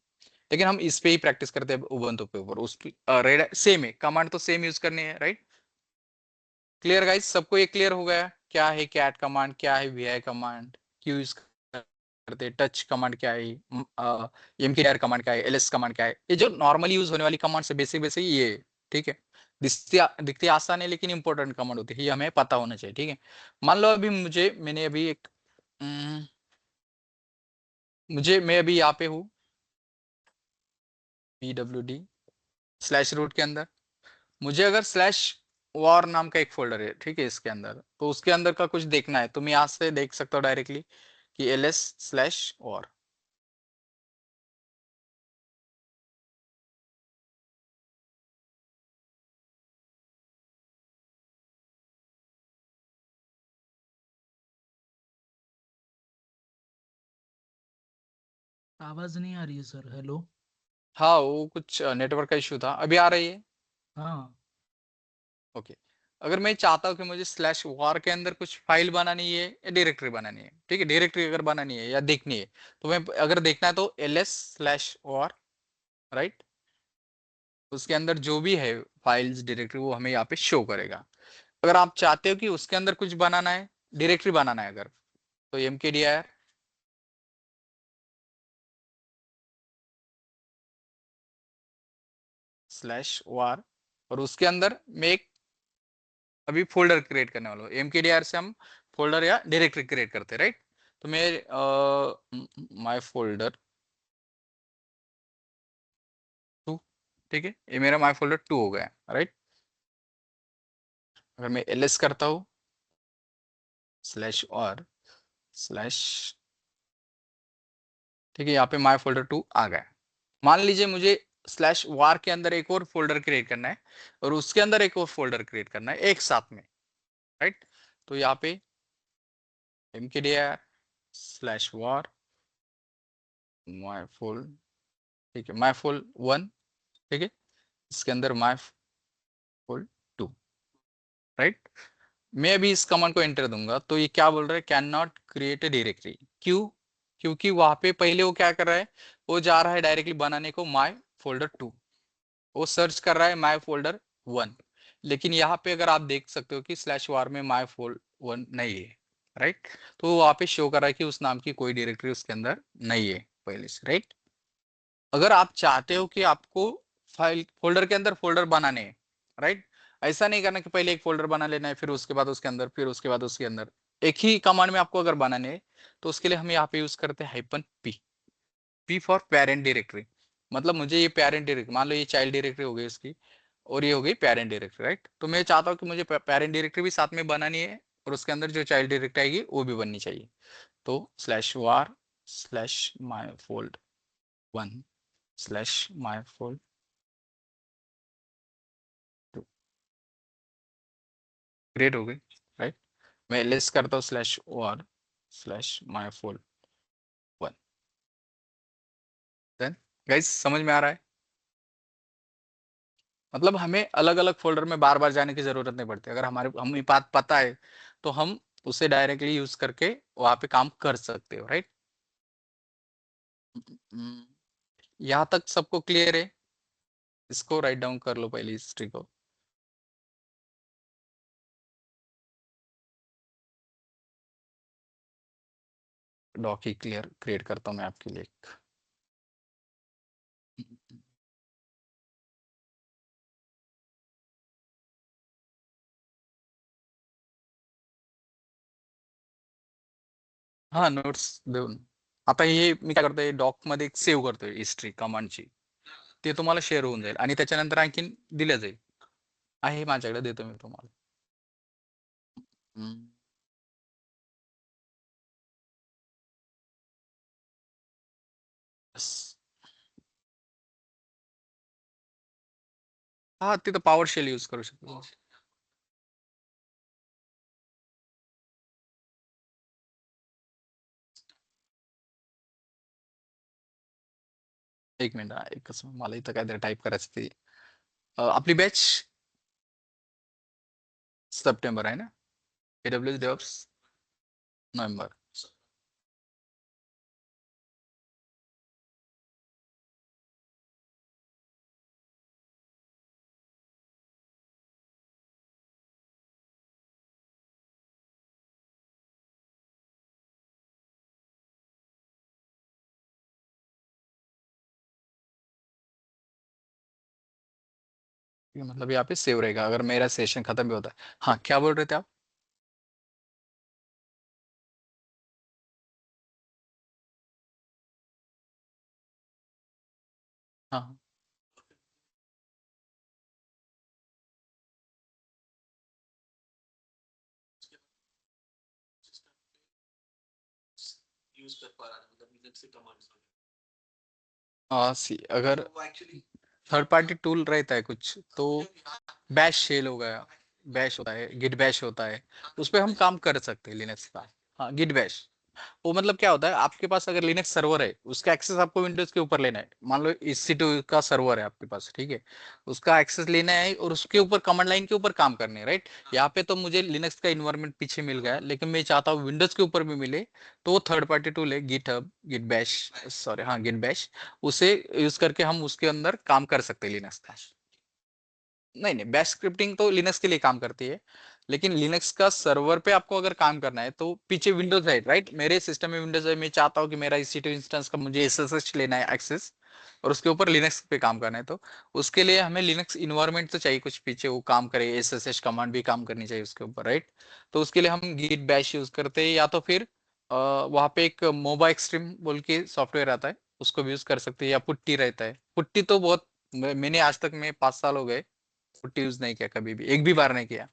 लेकिन हम इस पे ही प्रैक्टिस करते हैं उबंटू पे ऊपर, उस रेड सेम है, कमांड तो सेम यूज करनी है, राइट। क्लियर गाइस, सबको ये क्लियर हो गया क्या है कैट कमांड, क्या है वी कमांड, क्यों यूज करते हैं, टच कमांड क्या है, mkdir कमांड क्या है, ls कमांड क्या है, ये जो नॉर्मली यूज होने वाली कमांड से बेसिक बेसिक ये है, ठीक है। दिखती आसान है लेकिन इंपॉर्टेंट कमांड होती है, ये हमें पता होना चाहिए, ठीक है। मान लो अभी मैंने अभी एक मैं अभी यहाँ पे हूँ pwd स्लैश रूट के अंदर, मुझे अगर स्लैश वॉर नाम का एक फोल्डर है, ठीक है, इसके अंदर, तो उसके अंदर का कुछ देखना है तो मैं यहाँ से देख सकता हूँ डायरेक्टली कि ls स्लैश वॉर। आवाज नहीं आ रही है सर। हेलो। हाँ वो कुछ नेटवर्क का इशू था, अभी आ रही है। हाँ। ओके, अगर मैं चाहता हूँ कि मुझे स्लैश वॉर के अंदर कुछ फाइल बनानी है या डायरेक्टरी बनानी है, ठीक है, डायरेक्टरी अगर बनानी है या देखनी है, तो मैं अगर देखना है तो ls स्लैश वॉर, राइट, उसके अंदर जो भी है फाइल्स डायरेक्टरी वो हमें यहाँ पे शो करेगा। अगर आप चाहते हो कि उसके अंदर कुछ बनाना है, डायरेक्टरी बनाना है अगर, तो mkdir स्लैश वार, और उसके अंदर मैं एक अभी फोल्डर क्रिएट करने वाला हूँ, mkdir से हम फोल्डर या डायरेक्टरी क्रिएट करते हैं, राइट। तो मैं माय फोल्डर 2, ठीक है, ये मेरा माय फोल्डर 2 हो गया, राइट। अगर मैं ls करता हूँ स्लैश और स्लैश, ठीक है, यहाँ पे माय फोल्डर 2 आ गया। मान लीजिए मुझे स्लैश वार के अंदर एक और फोल्डर क्रिएट करना है और उसके अंदर एक और फोल्डर क्रिएट करना है एक साथ में, राइट। तो यहाँ पे mkdir slash war my fold, ठीक है, माय फोल्ड 1, ठीक है, इसके अंदर माय फोल्ड 2, राइट। मैं अभी इस कमांड को एंटर दूंगा तो ये क्या बोल रहा है, can not create a directory, क्यों, क्योंकि वहां पे पहले वो क्या कर रहा है, वो जा रहा है डायरेक्टली बनाने को माय फोल्डर 2, वो सर्च कर रहा है माय फोल्डर 1। लेकिन यहाँ पे अगर आप देख सकते हो कि स्लैश वार में माय फोल्ड 1 नहीं है, राइट। तो वहां पे शो कर रहा है कि उस नाम की कोई डायरेक्टरी उसके अंदर नहीं है पहले से, राइट। अगर आप चाहते हो कि आपको फाइल फोल्डर के अंदर फोल्डर बनाने हैं, राइट, ऐसा नहीं करना कि पहले एक फोल्डर बना लेना है फिर उसके बाद उसके अंदर, फिर उसके बाद उसके अंदर, एक ही कमांड में आपको अगर बनाने हैं, तो उसके लिए हम यहाँ पे यूज करते हैं -p, p for parent directory. मतलब मुझे ये पेरेंट डायरेक्टरी, मान लो ये चाइल्ड डायरेक्टरी हो गई इसकी, और ये हो गई पेरेंट डायरेक्टरी, राइट। तो मैं चाहता हूँ कि मुझे पेरेंट डायरेक्टरी भी साथ में बनानी है और उसके अंदर जो चाइल्ड डायरेक्टरी आएगी वो भी बननी चाहिए। तो स्लैश वार स्लैश माई फोल्ड 1 स्लैश माई फोल्ड 2 क्रिएट हो गई, राइट। मैं लिस्ट करता हूँ स्लैश वार स्लैश माई फोल्ड 1। देन गाइस समझ में आ रहा है, मतलब हमें अलग अलग फोल्डर में बार बार जाने की जरूरत नहीं पड़ती, अगर हमें बात पता है तो हम उसे डायरेक्टली यूज करके वहां पे काम कर सकते हो, राइट। यहाँ तक सबको क्लियर है, इसको राइट डाउन कर लो पहले हिस्ट्री को। डॉक ही क्लियर क्रिएट करता हूँ मैं आपके लिए एक। हा नोट्स देऊन आता हे मी काय करतोय, डॉक मध्ये सेव्ह करतोय हिस्ट्री कमांडची, ते तुम्हाला शेअर होऊन जाईल आणि त्याच्यानंतर आणखीन दिल्या जाईल, आहे माझ्याकडे, देतो मी तुम्हाला। हम्म. Yes. हा तिथं पॉवर शेल यूज करू शकतो. एक मिनिट एकच मला इथं काहीतरी टाईप करायचं ते. आपली बॅच सप्टेंबर आहे ना, AWS डेव्हऑप्स नोव्हेंबर. मतलब यहाँ पे सेव रहेगा अगर मेरा सेशन खत्म भी होता है. हाँ क्या बोल रहे थे आप? हाँ सी अगर थर्ड पार्टी टूल रहता है कुछ तो बैश शेल हो गया, बैश होता है, गिट बैश होता है, उस पर हम काम कर सकते हैं लिनक्स का. हाँ गिट बैश वो मतलब क्या होता है, आपके पास अगर लिनक्स सर्वर है उसका एक्सेस आपको विंडोज के ऊपर लेना है. मान लो EC2 का सर्वर है आपके पास, ठीक है, उसका एक्सेस लेना है और उसके ऊपर कमांड लाइन के ऊपर काम करने है, राइट. यहाँ पे तो मुझे लिनक्स का इन्वायरमेंट पीछे मिल गया है, लेकिन मैं चाहता हूँ विंडोज के ऊपर भी मिले. तो वो थर्ड पार्टी टूल है GitHub, Git Bash, sorry हाँ गिट बैश, उसे यूज करके हम उसके अंदर काम कर सकते हैं लिनक्स का. नहीं नहीं, बैश स्क्रिप्टिंग तो लिनक्स के लिए काम करती है, लेकिन लिनक्स का सर्वर पे आपको अगर काम करना है तो पीछे विंडोज है, राइट. मेरे सिस्टम में विंडोज है, मैं चाहता हूँ कि मेरा EC2 इंस्टेंस का मुझे SSH लेना है एक्सेस, और उसके ऊपर लिनक्स पे काम करना है. तो उसके लिए हमें लिनक्स इन्वायरमेंट तो चाहिए कुछ पीछे वो काम करे, SSH कमांड भी काम करनी चाहिए उसके ऊपर, राइट. तो उसके लिए हम गिट बैश यूज करते हैं, या तो फिर वहाँ पे एक मोबा एक्सट्रीम बोल के सॉफ्टवेयर आता है, उसको भी यूज कर सकते हैं, या पुट्टी रहता है. पुट्टी तो बहुत मैंने आज तक में 5 साल हो गए पुट्टी यूज नहीं किया, कभी भी एक भी बार नहीं किया.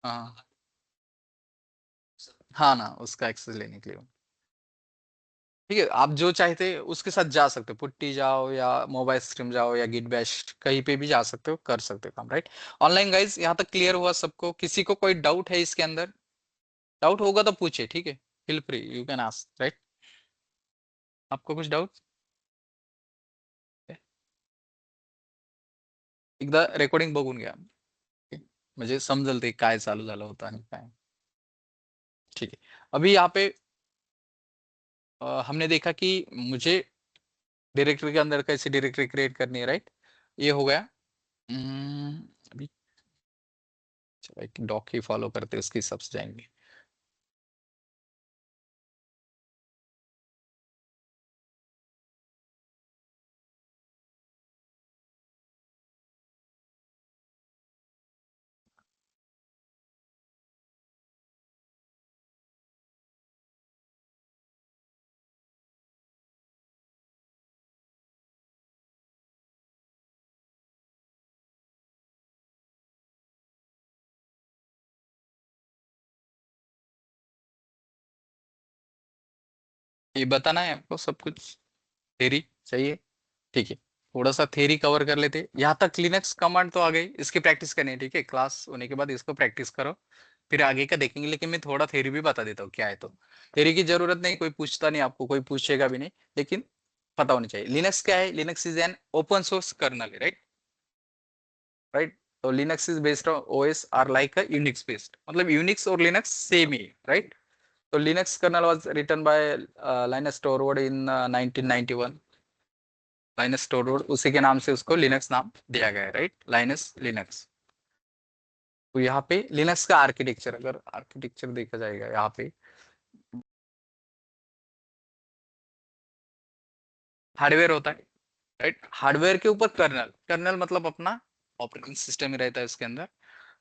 हाँ हाँ ना, उसका एक्सेस लेने के लिए. ठीक है, आप जो चाहते उसके साथ जा सकते हो, पुट्टी जाओ या मोबाइल स्ट्रीम जाओ या गिट बैश, कहीं पे भी जा सकते हो, कर सकते हो काम, राइट. ऑनलाइन गाइज यहाँ तक क्लियर हुआ सबको? किसी को कोई डाउट है इसके अंदर? डाउट होगा तो पूछे, ठीक है, feel free you can ask, right. आपको कुछ डाउट? एकदा रेकॉर्डिंग बघून घ्या, म्हणजे समजेल ते काय चालू झालं होतं आणि काय. ठीक है, अभी यहाँ पे हमने देखा कि मुझे डायरेक्टरी के अंदर कैसे डायरेक्टरी क्रिएट करनी है, राइट. ये हो गया. अभी चलो एक डॉक ही फॉलो करते उसके हिसाब से जाएंगे. ये बताना है आपको सब कुछ, थेरी चाहिए, ठीक है. थोड़ा सा थेरी कवर कर लेते, यहाँ तक लिनक्स कमांड तो आ गई, इसकी प्रैक्टिस करनी है, ठीक है. क्लास होने के बाद इसको प्रैक्टिस करो, फिर आगे का देखेंगे. लेकिन मैं थोड़ा थेरी भी बता देता हूँ क्या है. तो थेरी की जरूरत नहीं, कोई पूछता नहीं आपको, कोई पूछेगा भी नहीं, लेकिन पता होनी चाहिए. लिनक्स क्या है? Linux is an open source kernel, right. Right. तो Linux is based on OS or like a Unix based, मतलब यूनिक्स और लिनक्स सेम ही, राइट. तो Linux kernel was written by Linus Torvalds in 1991. Linus Torvalds, उसी के नाम से उसको लिनक्स नाम दिया गया है, राइट, लाइनस लिनक्स. तो यहाँ पे लिनक्स का आर्किटेक्चर, अगर आर्किटेक्चर देखा जाएगा यहाँ पे, हार्डवेयर होता है, राइट. हार्डवेयर के ऊपर कर्नल, कर्नल मतलब अपना ऑपरेटिंग सिस्टम ही रहता है उसके अंदर.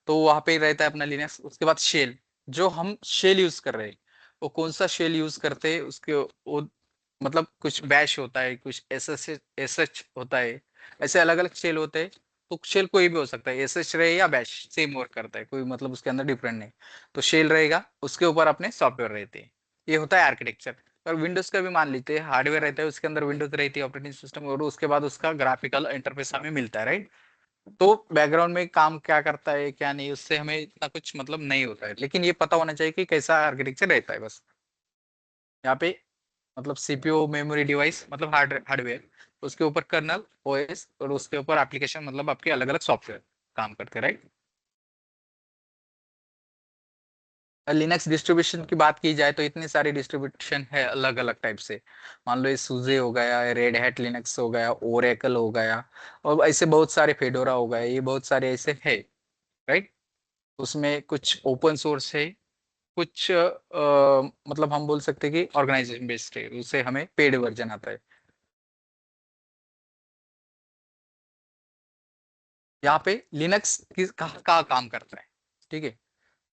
तो वहां पे ही रहता है अपना लिनक्स. उसके बाद शेल, जो हम शेल यूज कर रहे हैं, वो कौन सा शेल यूज करते हैं उसके वो, मतलब कुछ बैश होता है, कुछ SSH होता है, ऐसे अलग अलग शेल होते हैं. तो शेल कोई भी हो सकता है, SSH रहे या बैश, सेम वर्क करता है, कोई मतलब उसके अंदर डिफरेंट नहीं. तो शेल रहेगा, उसके ऊपर अपने सॉफ्टवेयर रहते हैं. ये होता है आर्किटेक्चर. और विंडोज का भी मान लेते हैं, हार्डवेयर रहता है उसके अंदर विंडोज रहती है ऑपरेटिंग सिस्टम, और उसके बाद उसका ग्राफिकल इंटरफेस हमें मिलता है, राइट। तो बैकग्राउंड में काम क्या करता है क्या नहीं, उससे हमें इतना कुछ मतलब नहीं होता है, लेकिन ये पता होना चाहिए कि कैसा आर्किटेक्चर रहता है बस। यहाँ पे मतलब सीपीयू मेमोरी डिवाइस मतलब हार्डवेयर, उसके ऊपर कर्नल ओएस, और उसके ऊपर एप्लीकेशन मतलब आपके अलग अलग सॉफ्टवेयर काम करते हैं, राइट। लिनक्स डिस्ट्रीब्यूशन की बात की जाए तो इतने सारे डिस्ट्रीब्यूशन है अलग अलग टाइप से। मान लो ये सूजे हो गया, रेड हैट लिनक्स हो गया, ओरेकल हो गया, और ऐसे बहुत सारे फेडोरा हो गए, ये बहुत सारे ऐसे है, राइट। उसमें कुछ ओपन सोर्स है, कुछ मतलब हम बोल सकते हैं कि ऑर्गेनाइजेशन बेस्ड है, उसे हमें पेड वर्जन आता है। यहाँ पे लिनक्स का काम करता है, ठीक है।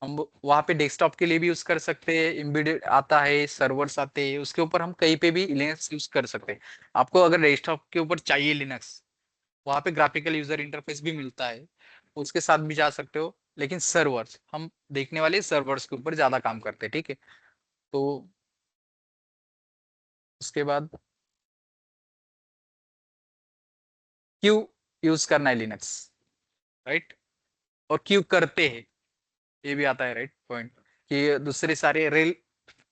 हम वहाँ पे डेस्कटॉप के लिए भी यूज कर सकते हैं, एम्बेडेड आता है, सर्वर्स आते हैं, उसके ऊपर हम कहीं पे भी लिनक्स यूज कर सकते हैं। आपको अगर डेस्कटॉप के ऊपर चाहिए लिनक्स, वहाँ पे ग्राफिकल यूजर इंटरफेस भी मिलता है, उसके साथ भी जा सकते हो, लेकिन सर्वर्स हम देखने वाले सर्वर्स के ऊपर ज्यादा काम करते हैं, ठीक है। तो उसके बाद क्यों यूज करना है लिनक्स, राइट, और क्यों करते हैं, ये भी आता है, राइट पॉइंट। कि दूसरे सारे रेल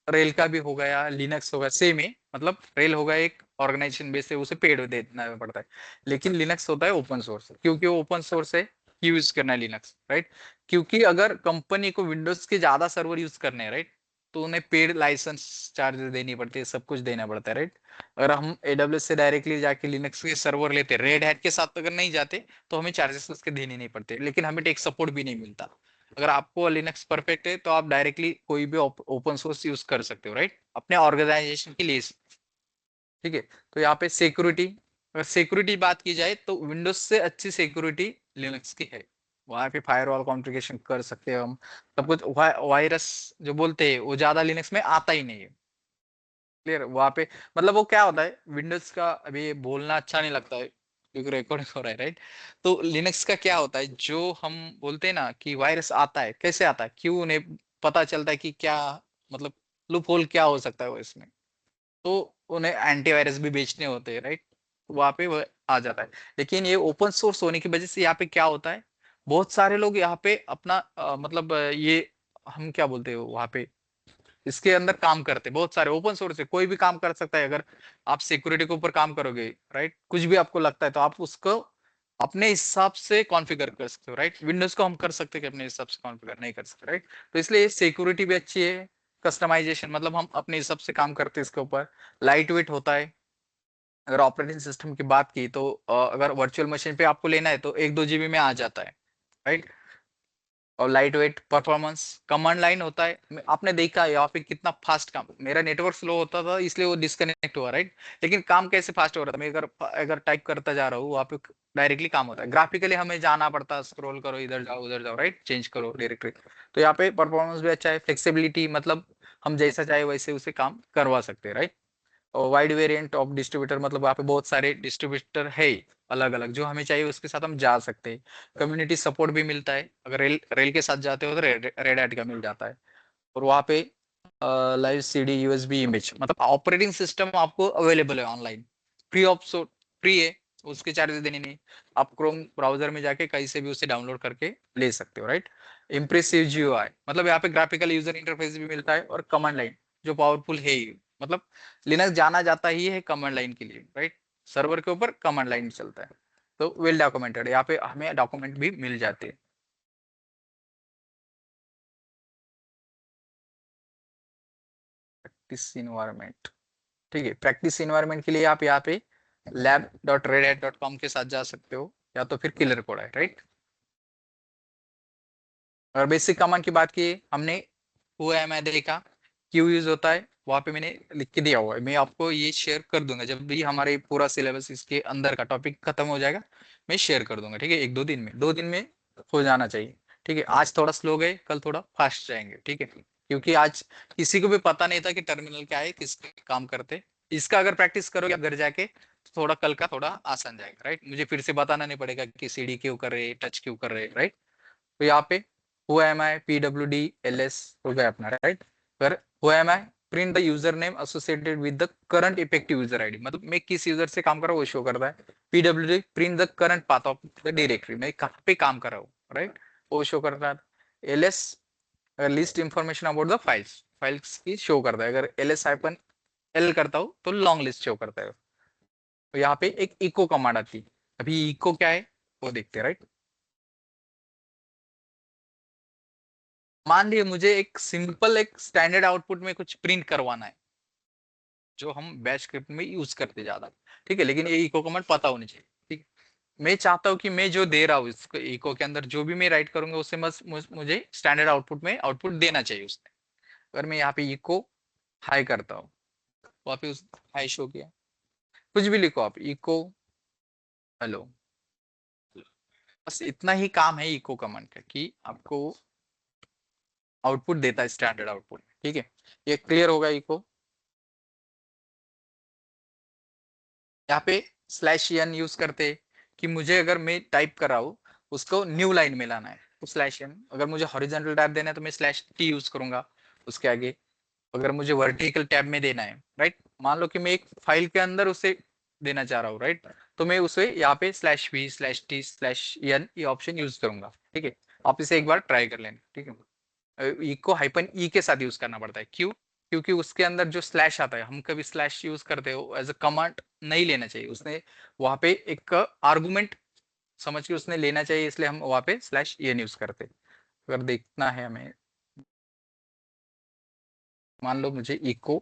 रेल का भी हो गया, लिनक्स होगा सेम है, मतलब रेल होगा एक ऑर्गेनाइजेशन बेस है, उसे पेड देना पड़ता है, लेकिन लिनक्स होता है ओपन सोर्स, क्योंकि वो ओपन सोर्स है, यूज करना है लिनक्स, राइट। क्योंकि अगर कंपनी को विंडोज के ज्यादा सर्वर यूज करने हैं, राइट, तो उन्हें पेड लाइसेंस चार्जेस देनी पड़ती है, सब कुछ देना पड़ता है, राइट। अगर हम एडब्ल्यूएस से डायरेक्टली जाके लिनक्स के सर्वर लेते, रेड हैट के साथ अगर नहीं जाते, तो हमें चार्जेस उसके देने नहीं पड़ते, लेकिन हमें टेक सपोर्ट भी नहीं मिलता। अगर आपको लिनक्स परफेक्ट है तो आप डायरेक्टली कोई भी ओपन सोर्स यूज कर सकते हो, राइट, अपने ऑर्गेनाइजेशन के लिए, ठीक है। तो यहाँ पे सिक्योरिटी, अगर सिक्योरिटी बात की जाए तो विंडोज से अच्छी सिक्योरिटी लिनक्स की है। वहां पे फायरवॉल कॉन्फ़िगरेशन कर सकते हैं हम, सब कुछ। वायरस जो बोलते हैं वो ज्यादा लिनक्स में आता ही नहीं है, क्लियर। वहां पे मतलब वो क्या होता है, विंडोज का अभी बोलना अच्छा नहीं लगता है क्योंकि रिकॉर्डिंग हो रहा है, राइट। तो लिनक्स का क्या होता है, जो हम बोलते हैं ना कि वायरस आता है, कैसे आता है, क्यों उन्हें पता चलता है कि क्या मतलब लूप होल क्या हो सकता है वो इसमें, तो उन्हें एंटीवायरस भी बेचने होते हैं, राइट। वहां पे वो आ जाता है। लेकिन ये ओपन सोर्स होने की वजह से यहाँ पे क्या होता है, बहुत सारे लोग यहाँ पे अपना मतलब ये हम क्या बोलते हैं वहां पे, इसके अंदर काम करते, बहुत सारे ओपन सोर्स है, कोई भी काम कर सकता है। अगर आप सिक्योरिटी के ऊपर काम करोगे, राइट, कुछ भी आपको लगता है तो आप उसको अपने हिसाब से कॉन्फ़िगर कर सकते हो, राइट। विंडोज को हम कर सकते हैं कि अपने हिसाब से कॉन्फ़िगर नहीं कर सकते, राइट। तो इसलिए सिक्योरिटी भी अच्छी है, कस्टमाइजेशन मतलब हम अपने हिसाब से काम करते हैं इसके ऊपर, लाइट वेट होता है। अगर ऑपरेटिंग सिस्टम की बात की तो अगर वर्चुअल मशीन पे आपको लेना है तो 1-2 GB में आ जाता है, राइट। और light weight performance, command line होता है, आपने देखा है यहाँ पे कितना फास्ट काम, मेरा नेटवर्क स्लो होता था इसलिए वो डिस्कनेक्ट हुआ, राइट। लेकिन काम कैसे फास्ट हो रहा था, मैं अगर अगर टाइप करता जा रहा हूँ वहाँ पे डायरेक्टली काम होता है। ग्राफिकली हमें जाना पड़ता है, स्क्रॉल करो, इधर जाओ उधर जाओ, राइट, चेंज करो डायरेक्टरी। तो यहाँ पे परफॉर्मेंस भी अच्छा है, फ्लेक्सिबिलिटी मतलब हम जैसा चाहे वैसे उसे काम करवा सकते हैं, राइट। और वाइड वेरिएंट ऑफ डिस्ट्रीब्यूटर मतलब वहाँ पे बहुत सारे डिस्ट्रीब्यूटर है अलग अलग, जो हमें चाहिए उसके साथ हम जा सकते हैं। कम्युनिटी सपोर्ट भी मिलता है, अगर रेल के साथ जाते हो तो रेड हैट का मिल जाता है। और वहाँ पे लाइव सीडी यूएसबी इमेज मतलब ऑपरेटिंग सिस्टम आपको अवेलेबल है ऑनलाइन, फ्री ऑफ फ्री है, उसके चार्जेस देने नहीं। आप क्रोम ब्राउजर में जाके कहीं से भी उसे डाउनलोड करके ले सकते हो, राइट। इम्प्रेसिव जीयूआई मतलब यहाँ पे ग्राफिकल यूजर इंटरफेस भी मिलता है, और कमांड लाइन जो पावरफुल है ही, मतलब लिनक्स जाना जाता ही है कमांड लाइन के लिए, राइट। सर्वर के ऊपर कमांड लाइन चलता है, तो वेल डॉक्यूमेंटेड, यहाँ पे हमें डॉक्यूमेंट भी मिल जाते हैं। प्रैक्टिस इन्वायरमेंट, ठीक है। प्रैक्टिस इन्वायरमेंट के लिए आप यहाँ पे lab.redhat.com के साथ जा सकते हो, या तो फिर किलर कोड है, राइट। और बेसिक कमांड की बात की हमने, हुआ है मैं देखा क्यों यूज होता है, वहां पे मैंने लिख के दिया हुआ है, मैं आपको ये शेयर कर दूंगा जब भी हमारे पूरा सिलेबस इसके अंदर का टॉपिक खत्म हो जाएगा, मैं शेयर कर दूंगा, ठीक है। 1-2 दिन में, 2 दिन में हो जाना चाहिए, ठीक है। आज थोड़ा स्लो गए, कल थोड़ा फास्ट जाएंगे, ठीक है। क्योंकि आज किसी को भी पता नहीं था कि टर्मिनल क्या है, किसके काम करते। इसका अगर प्रैक्टिस करोगे आप घर जाके तो थोड़ा कल का थोड़ा आसान जाएगा, राइट। मुझे फिर से बताना नहीं पड़ेगा कि सीडी क्यों कर रहे, टच क्यों कर रहे, राइट। तो यहाँ पे who am I, PWD LS हो गया अपना, राइट। फिर who am I print the user name associated with the current effective user ID, मतलब मैं किस यूजर से काम कर रहा हूँ वो शो करता है। PWD print the current path of the directory, मैं कहाँ पे काम कर रहा हूँ, राइट, वो शो करता है। एलएस अगर list information about the files, files की शो करता है। अगर एलएस हाइफन एल करता हूँ तो लॉन्ग लिस्ट शो करता है। तो यहाँ पे एक इको कमांड आती है। अभी इको क्या है वो देखते हैं, राइट। मान लिया मुझे एक सिंपल एक स्टैंडर्ड आउटपुट में कुछ प्रिंट करवाना है जो हम बैश स्क्रिप्ट में यूज करते ज्यादा, ठीक है, लेकिन ये इको कमांड पता होनी चाहिए, ठीक है। मैं चाहता हूँ कि मैं जो दे रहा हूँ इसको इको के अंदर जो भी मैं राइट करूंगा उससे मुझे स्टैंडर्ड आउटपुट में आउटपुट देना चाहिए उसने। अगर मैं यहाँ पे इको हाई करता हूँ, वहां पे उस हाई शो किया, कुछ भी लिखो आप, इको हेलो, बस इतना ही काम है इको कमांड का कि आपको आउटपुट देता है स्टैंडर्ड आउटपुट, ठीक है। ये क्लियर होगा इको। यहाँ पे स्लैश एन यूज करते कि मुझे अगर मैं टाइप कर रहा हूँ उसको न्यू लाइन में लाना है तो स्लैश एन, अगर मुझे हॉरिजॉन्टल टैब देना है तो मैं स्लैश टी यूज करूंगा उसके आगे। अगर मुझे वर्टिकल टैब में देना है, राइट, मान लो कि मैं एक फाइल के अंदर उसे देना चाह रहा हूँ, राइट, तो मैं उसे यहाँ पे slash v slash t slash n ये ऑप्शन यूज करूंगा, ठीक है। आप इसे एक बार ट्राई कर लेना, ठीक है। ई को हाइपन ई के साथ यूज करना पड़ता है, क्यों, क्योंकि उसके अंदर जो स्लैश आता है, हम कभी स्लैश यूज करते हो एज अ कमांड नहीं लेना चाहिए, उसने वहां पे एक आर्गुमेंट समझ के उसने लेना चाहिए, इसलिए हम वहां पे स्लैश एन यूज करते। अगर देखना है हमें, मान लो मुझे इको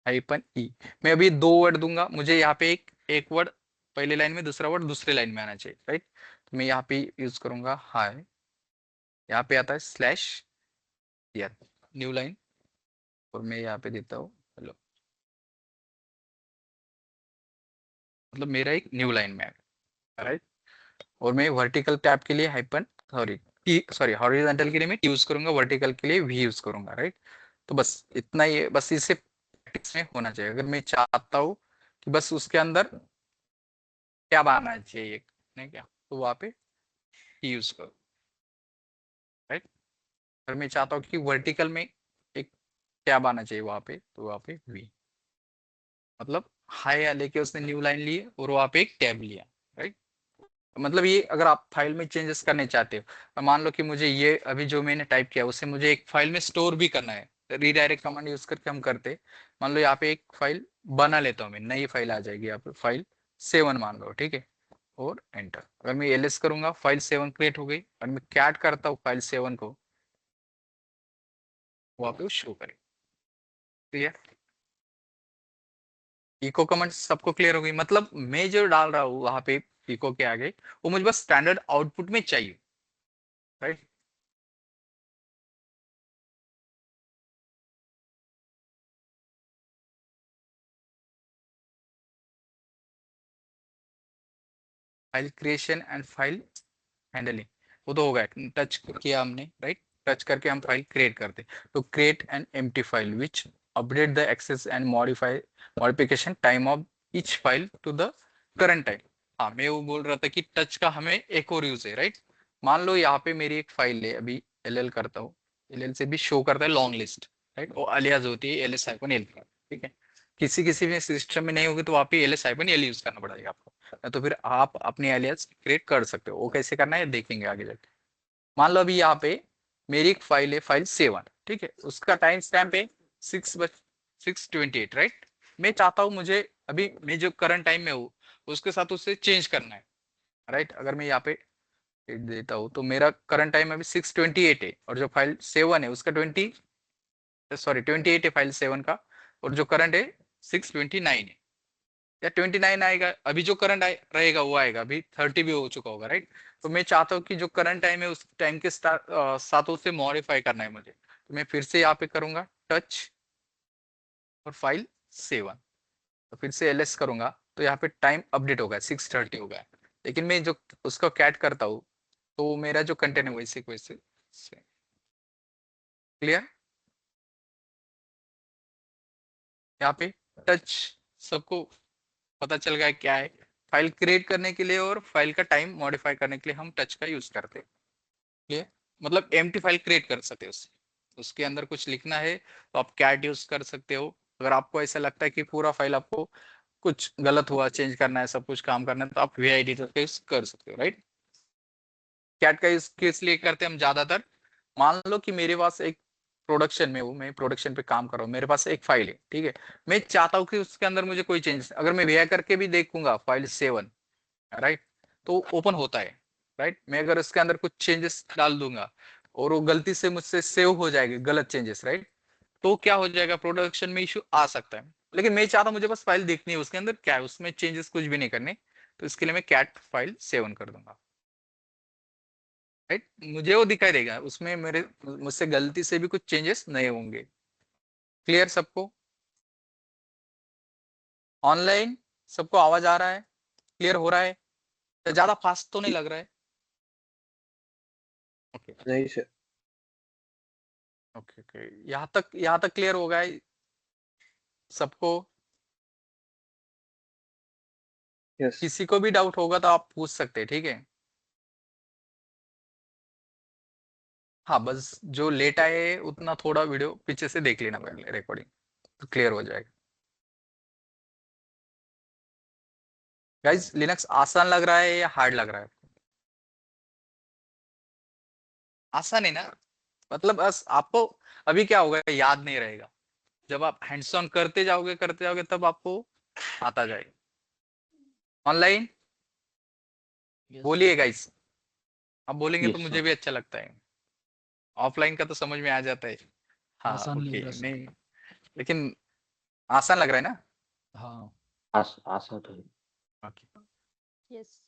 हाइपन ई, मैं अभी दो वर्ड दूंगा, मुझे यहाँ पे एक वर्ड पहले लाइन में, दूसरा वर्ड दूसरे लाइन में आना चाहिए, राइट। तो मैं यहाँ पे यूज करूंगा हाई, यहाँ पे आता है स्लैश या न्यू लाइन, और मैं यहाँ पे देता हूँ हेलो, मतलब मेरा एक न्यू लाइन में आएगा, राइट। और मैं वर्टिकल टैब के लिए हाइपन सॉरी हॉरिजॉन्टल के लिए मैं यूज करूंगा, वर्टिकल के लिए वी यूज करूंगा, राइट। तो बस इतना ही है, बस इसे प्रैक्टिस में होना चाहिए। अगर मैं चाहता हूँ कि बस उसके अंदर क्या आना चाहिए, नहीं क्या, तो वहां पे यूज करो, राइट। अगर मैं चाहता हूँ कि वर्टिकल में एक टैब आना चाहिए वहां पे, तो वहां पे वी, मतलब हाई लेके उसने न्यू लाइन लिए और वहां पे एक टैब लिया, राइट। मतलब ये अगर आप फाइल में चेंजेस करने चाहते हो, मान लो कि मुझे ये अभी जो मैंने टाइप किया उसे मुझे एक फाइल में स्टोर भी करना है, रीडायरेक्ट कमांड यूज करके हम करते। मान लो यहाँ पे एक फाइल बना लेता हूँ मैं, नई फाइल आ जाएगी यहाँ पे, फाइल 7 मान लो, ठीक है, और एंटर। अगर मैं एलएस करूंगा फाइल 7 क्रिएट हो गई, और मैं कैट करता हूँ फाइल 7 को, वहां पे शो करे, ठीक है। इको कमांड सबको क्लियर हो गई, मतलब मैं जो डाल रहा हूँ वहां पे इको के आगे वो मुझे बस स्टैंडर्ड आउटपुट में चाहिए, right. File creation and file handling वो तो होगा, टच किया हमने, राइट, टच करके हम फाइल क्रिएट करते। तो create an empty file which update the access and modify modification time of each file to the current time. हाँ, मैं वो बोल रहा था कि टच का हमें एक और यूज है, राइट। मान लो यहाँ पे मेरी एक फाइल है, अभी एल करता हूँ, एल से भी शो करता है लॉन्ग लिस्ट, राइट, वो अलियास होती है एल एस हाइफन एल, ठीक है। किसी किसी में सिस्टम में नहीं होगी तो वहाँ पे L S hyphen L use करना पड़ेगा आपको, तो फिर आप अपनी एलियास क्रिएट कर सकते हो। वो कैसे करना है देखेंगे आगे जाके। मान लो अभी यहाँ पे मेरी एक फाइल है, फाइल 7, ठीक है, उसका टाइम स्टैम्प है 6:28, राइट। मैं चाहता हूँ मुझे अभी मैं जो करंट टाइम में हूँ उसके साथ उसे चेंज करना है, राइट। अगर मैं यहाँ पे hit देता हूँ तो मेरा करंट टाइम अभी 6:28 है, और जो फाइल 7 है उसका 28 है फाइल 7 का, और जो करंट है 6:29 है, या 29 आएगा। अभी जो करंट रहेगा वो आएगा, अभी 30 भी हो चुका होगा, राइट। तो मैं चाहता हूँ कि जो करंट टाइम है उस टाइम के साथ उसे मॉडिफाई करना है मुझे, तो मैं फिर से यहाँ पे करूंगा टच और फाइल 7, तो फिर से एलएस करूंगा तो यहाँ पे टाइम अपडेट होगा 6:30 होगा, लेकिन मैं जो उसको कैट करता हूँ तो मेरा जो कंटेंट है वैसे वैसे क्लियर। यहाँ पे टच सबको पता चल गया क्या है, फाइल क्रिएट करने के लिए और फाइल का टाइम मॉडिफाई करने के लिए हम टच का यूज करते हैं, क्लियर। मतलब एम्प्टी फाइल क्रिएट कर सकते हैं उससे, उसके अंदर कुछ लिखना है तो आप कैट यूज कर सकते हो। अगर आपको ऐसा लगता है कि पूरा फाइल आपको कुछ गलत हुआ, चेंज करना है, सब कुछ काम करना है, तो आप वी एडिटर का यूज कर सकते हो, राइट। कैट का यूज किस लिए करते हैं हम ज्यादातर? मान लो कि मेरे पास एक प्रोडक्शन में हूँ, मैं प्रोडक्शन पे काम कर रहा हूँ, मेरे पास एक फाइल है, ठीक है। मैं चाहता हूँ कि उसके अंदर मुझे कोई चेंज, अगर मैं वी करके भी देखूंगा फाइल 7, राइट, तो ओपन होता है, राइट। मैं अगर उसके अंदर कुछ चेंजेस डाल दूंगा और वो गलती से मुझसे सेव हो जाएगी गलत चेंजेस, राइट, तो क्या हो जाएगा, प्रोडक्शन में इशू आ सकता है। लेकिन मैं चाहता हूँ मुझे बस फाइल देखनी है, उसके अंदर क्या है, उसमें चेंजेस कुछ भी नहीं करने, तो इसके लिए मैं कैट फाइल 7 कर दूंगा, राइट। मुझे वो दिखाई देगा, उसमें मेरे मुझसे गलती से भी कुछ चेंजेस नहीं होंगे। क्लियर सबको? ऑनलाइन सबको आवाज आ रहा है? क्लियर हो रहा है? ज्यादा फास्ट तो नहीं लग रहा है? ओके नहीं सर। ओके ओके, यहाँ तक क्लियर होगा सबको? यस। किसी को भी डाउट होगा तो आप पूछ सकते हैं, ठीक है। हाँ, बस जो लेट आए उतना थोड़ा वीडियो पीछे से देख लेना पहले, रिकॉर्डिंग, तो क्लियर हो जाएगा। गाइस, लिनक्स आसान लग रहा है या हार्ड लग रहा है आपको? आसान है ना? मतलब बस आपको अभी क्या होगा, याद नहीं रहेगा। जब आप हैंड्स ऑन करते जाओगे तब आपको आता जाएगा। ऑनलाइन यस बोलिए सर। गाइस, आप बोलेंगे तो यस मुझे सर। भी अच्छा लगता है। ऑफलाइन का तो समझ में आ जाता है। हाँ आसान लग ओके, रहा है सर। नहीं लेकिन आसान लग रहा है ना? हाँ। आशा तो है। ओके। Yes.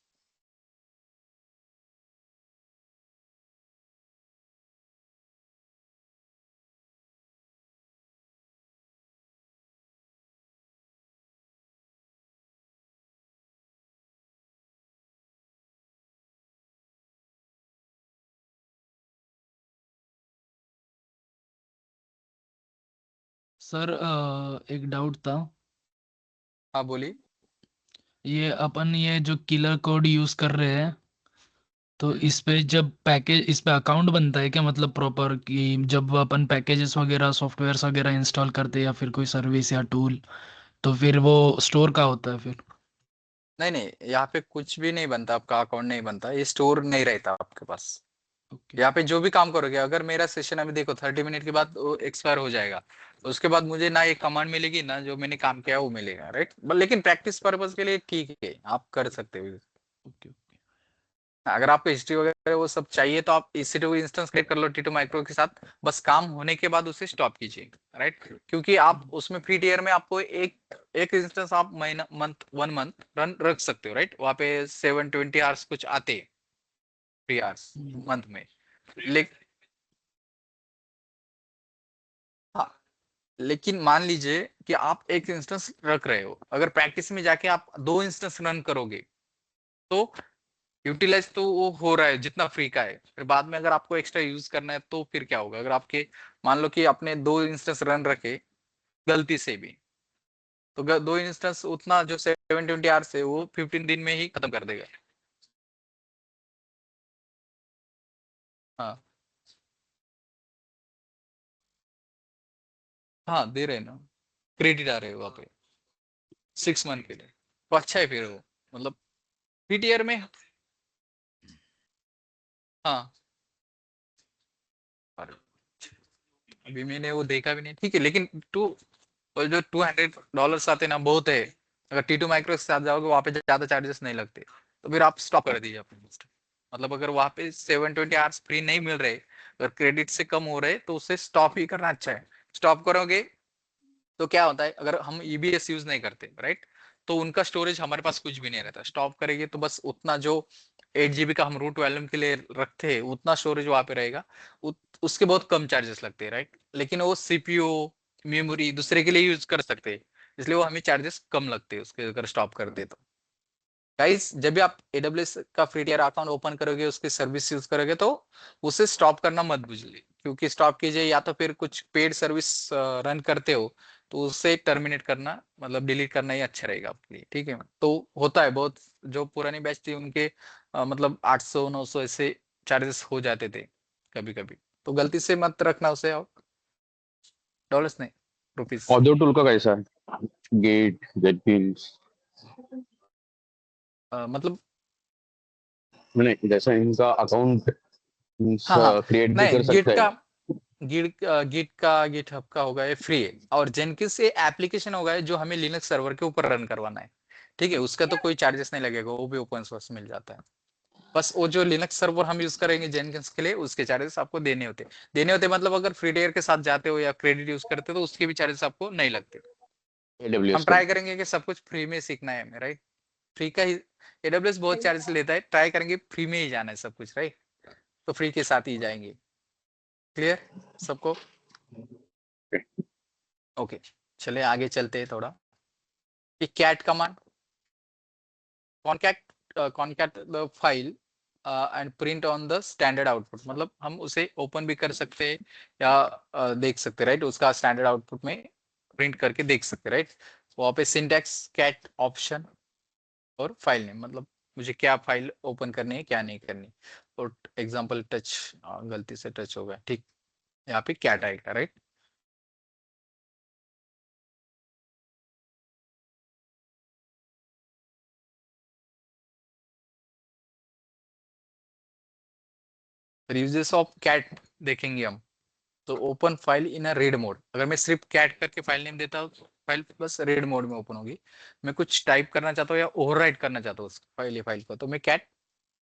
सर एक डाउट था। हाँ बोलिए। ये अपन ये जो किलर कोड यूज कर रहे हैं, तो इस पे जब पैकेज, इस पे अकाउंट बनता है क्या, मतलब प्रॉपर, कि जब अपन पैकेजेस वगैरह सॉफ्टवेयर्स वगैरह इंस्टॉल करते हैं या फिर कोई सर्विस या टूल, तो फिर वो स्टोर का होता है फिर? नहीं नहीं, यहाँ पे कुछ भी नहीं बनता, आपका अकाउंट नहीं बनता, ये स्टोर नहीं रहता आपके पास। ओके। यहाँ पे जो भी काम करोगे, अगर मेरा सेशन अभी देखो 30 मिनट के बाद वो एक्सपायर हो जाएगा, उसके बाद मुझे ना एक कमांड मिलेगी ना जो मैंने काम किया वो मिलेगा, राइट। लेकिन प्रैक्टिस पर्पज के लिए ठीक है, आप कर सकते हो। Okay okay. अगर आपको हिस्ट्री वगैरह वो सब चाहिए तो आप EC2 इंस्टेंस क्रिएट कर लो T2 माइक्रो के साथ, बस काम होने के बाद उसे स्टॉप कीजिए, राइट। क्योंकि आप उसमें फ्री टीयर में आपको एक एक इंस्टेंस आप महीना, मंथ, 1 मंथ रन रख सकते हो, राइट। वहाँ पे 720 आवर्स कुछ आते हैं, फ्री आवर्स मंथ में। लेकिन हाँ, लेकिन मान लीजिए कि आप एक इंस्टेंस रख रहे हो, अगर प्रैक्टिस में जाके आप 2 इंस्टेंस रन करोगे तो यूटिलाइज तो वो हो रहा है जितना फ्री का है, फिर बाद में अगर आपको एक्स्ट्रा यूज करना है तो फिर क्या होगा, अगर आपके मान लो कि आपने 2 इंस्टेंस रन रखे गलती से भी, तो 2 इंस्टेंस उतना जो 720 आवर्स है वो 15 दिन में ही खत्म कर देगा। हाँ हाँ, दे रहे हैं ना, क्रेडिट आ रहे हैं वहाँ पे 6 मंथ के लिए, तो अच्छा है फिर वो, मतलब PTR में। हाँ, और अभी मैंने वो देखा भी नहीं, ठीक है, लेकिन और जो $200 आते हैं ना, बहुत है। अगर T2 माइक्रो के साथ जाओगे वहां पे ज्यादा चार्जेस नहीं लगते, तो फिर आप स्टॉप कर दीजिए अपने लिस्ट। मतलब अगर वहां पे 720 आवर्स फ्री नहीं मिल रहे, अगर क्रेडिट से कम हो रहे, तो उसे स्टॉप ही करना अच्छा है। स्टॉप करोगे तो क्या होता है, अगर हम EBS यूज नहीं करते, राइट, तो उनका स्टोरेज हमारे पास कुछ भी नहीं रहता। स्टॉप करेंगे तो बस उतना जो 8 GB का हम रूट वॉल्यूम के लिए रखते हैं उतना स्टोरेज वहां पे रहेगा। उसके बहुत कम चार्जेस लगते हैं, राइट। लेकिन वो CPU, मेमोरी दूसरे के लिए यूज कर सकते हैं, इसलिए वो हमें चार्जेस कम लगते हैं उसके, अगर स्टॉप कर दे तो। गाइस, जब भी आप AWS का फ्री टियर अकाउंट ओपन करोगे, उसकी सर्विस यूज करोगे, तो उसे स्टॉप करना मत भूलिए, क्योंकि स्टॉप कीजिए या तो फिर कुछ पेड सर्विस रन करते हो तो उसे टर्मिनेट करना, मतलब डिलीट करना ही अच्छा रहेगा आपके लिए, ठीक है। तो होता है बहुत, जो पुरानी बैच थी उनके मतलब 800-900 ऐसे चार्जेस हो जाते थे कभी कभी, तो गलती से मत रखना उसे। डॉलर्स नहीं, रुपीज। ऑडियो टूल का कैसा है? गेट, जेटबीन्स, मतलब मैंने जैसा इनका अकाउंट हाँ क्रिएट भी कर नहीं, सकता है। गिट हब का होगा, ये फ्री है। और जेनकिंस से एप्लीकेशन होगा जो हमें लिनक्स सर्वर के ऊपर रन करवाना है, ठीक है। उसका तो कोई चार्जेस नहीं लगेगा, वो भी ओपन सोर्स मिल जाता है। बस वो जो लिनक्स सर्वर हम यूज करेंगे जेनकिंस के लिए, उसके चार्जेस आपको देने होते मतलब अगर फ्री टायर के साथ जाते हो या क्रेडिट यूज करते हो तो उसके भी चार्जेस आपको नहीं लगते। हम AWS का ट्राई करेंगे कि सब कुछ फ्री में सीखना है हमें, राइट। फ्री का ही एडब्ल्यूएस बहुत चार्जेस लेता है, ट्राई करेंगे फ्री में ही जाना है सब कुछ, राइट। तो फ्री के साथ ही जाएंगे। क्लियर सबको? ओके, चलिए आगे चलते हैं थोड़ा। ये cat command, concat the file and print on the standard output, मतलब हम उसे ओपन भी कर सकते हैं या देख सकते हैं, राइट। उसका स्टैंडर्ड आउटपुट में प्रिंट करके देख सकते हैं, राइट। वहाँ पे सिंटैक्स कैट ऑप्शन और फाइल नेम, मतलब मुझे क्या फाइल ओपन करनी है क्या नहीं करनी। और एग्जांपल टच, गलती से टच हो गया, ठीक। यहाँ पे कैट आएगा, राइट। यूजेस ऑफ कैट देखेंगे हम। तो open file in a read mode, अगर मैं सिर्फ कैट करके फाइल नेम देता हूँ तो फाइल बस रीड मोड में ओपन होगी। मैं कुछ टाइप करना चाहता हूँ या ओवरराइट करना चाहता हूँ उस फाइल को, तो मैं कैट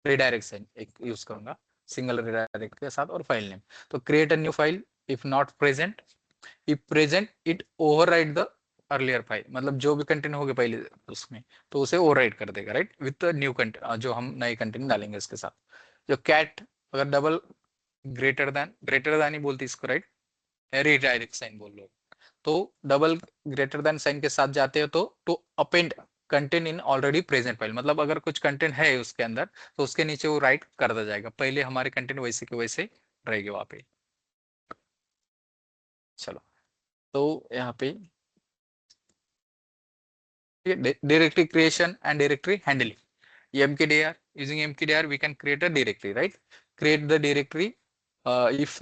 रिडायरेक्ट साइन एक यूज करूंगा, सिंगल रिडायरेक्ट के साथ और फाइल नेम। तो create a new file if not present, if present it overwrite the earlier file, मतलब जो भी कंटेंट होगा पहले उसमें तो उसे ओवरराइट कर देगा, राइट, विद न्यू कंटेंट, जो हम नए कंटेंट डालेंगे इसके साथ। जो कैट अगर डबल ग्रेटर देन ही बोलती इसको, राइट, रिडायरेक्ट साइन बोल लो। तो डबल ग्रेटर देन साइन के साथ जाते हो तो to append content in already present file, मतलब अगर कुछ कंटेंट है उसके अंदर तो उसके नीचे वो राइट कर दिया जाएगा, पहले हमारे कंटेंट वैसे के वैसे रहेंगे वहां पे। चलो, तो यहाँ पे directory creation and directory handling. mkdir, using mkdir we can create a directory, right. Create the directory if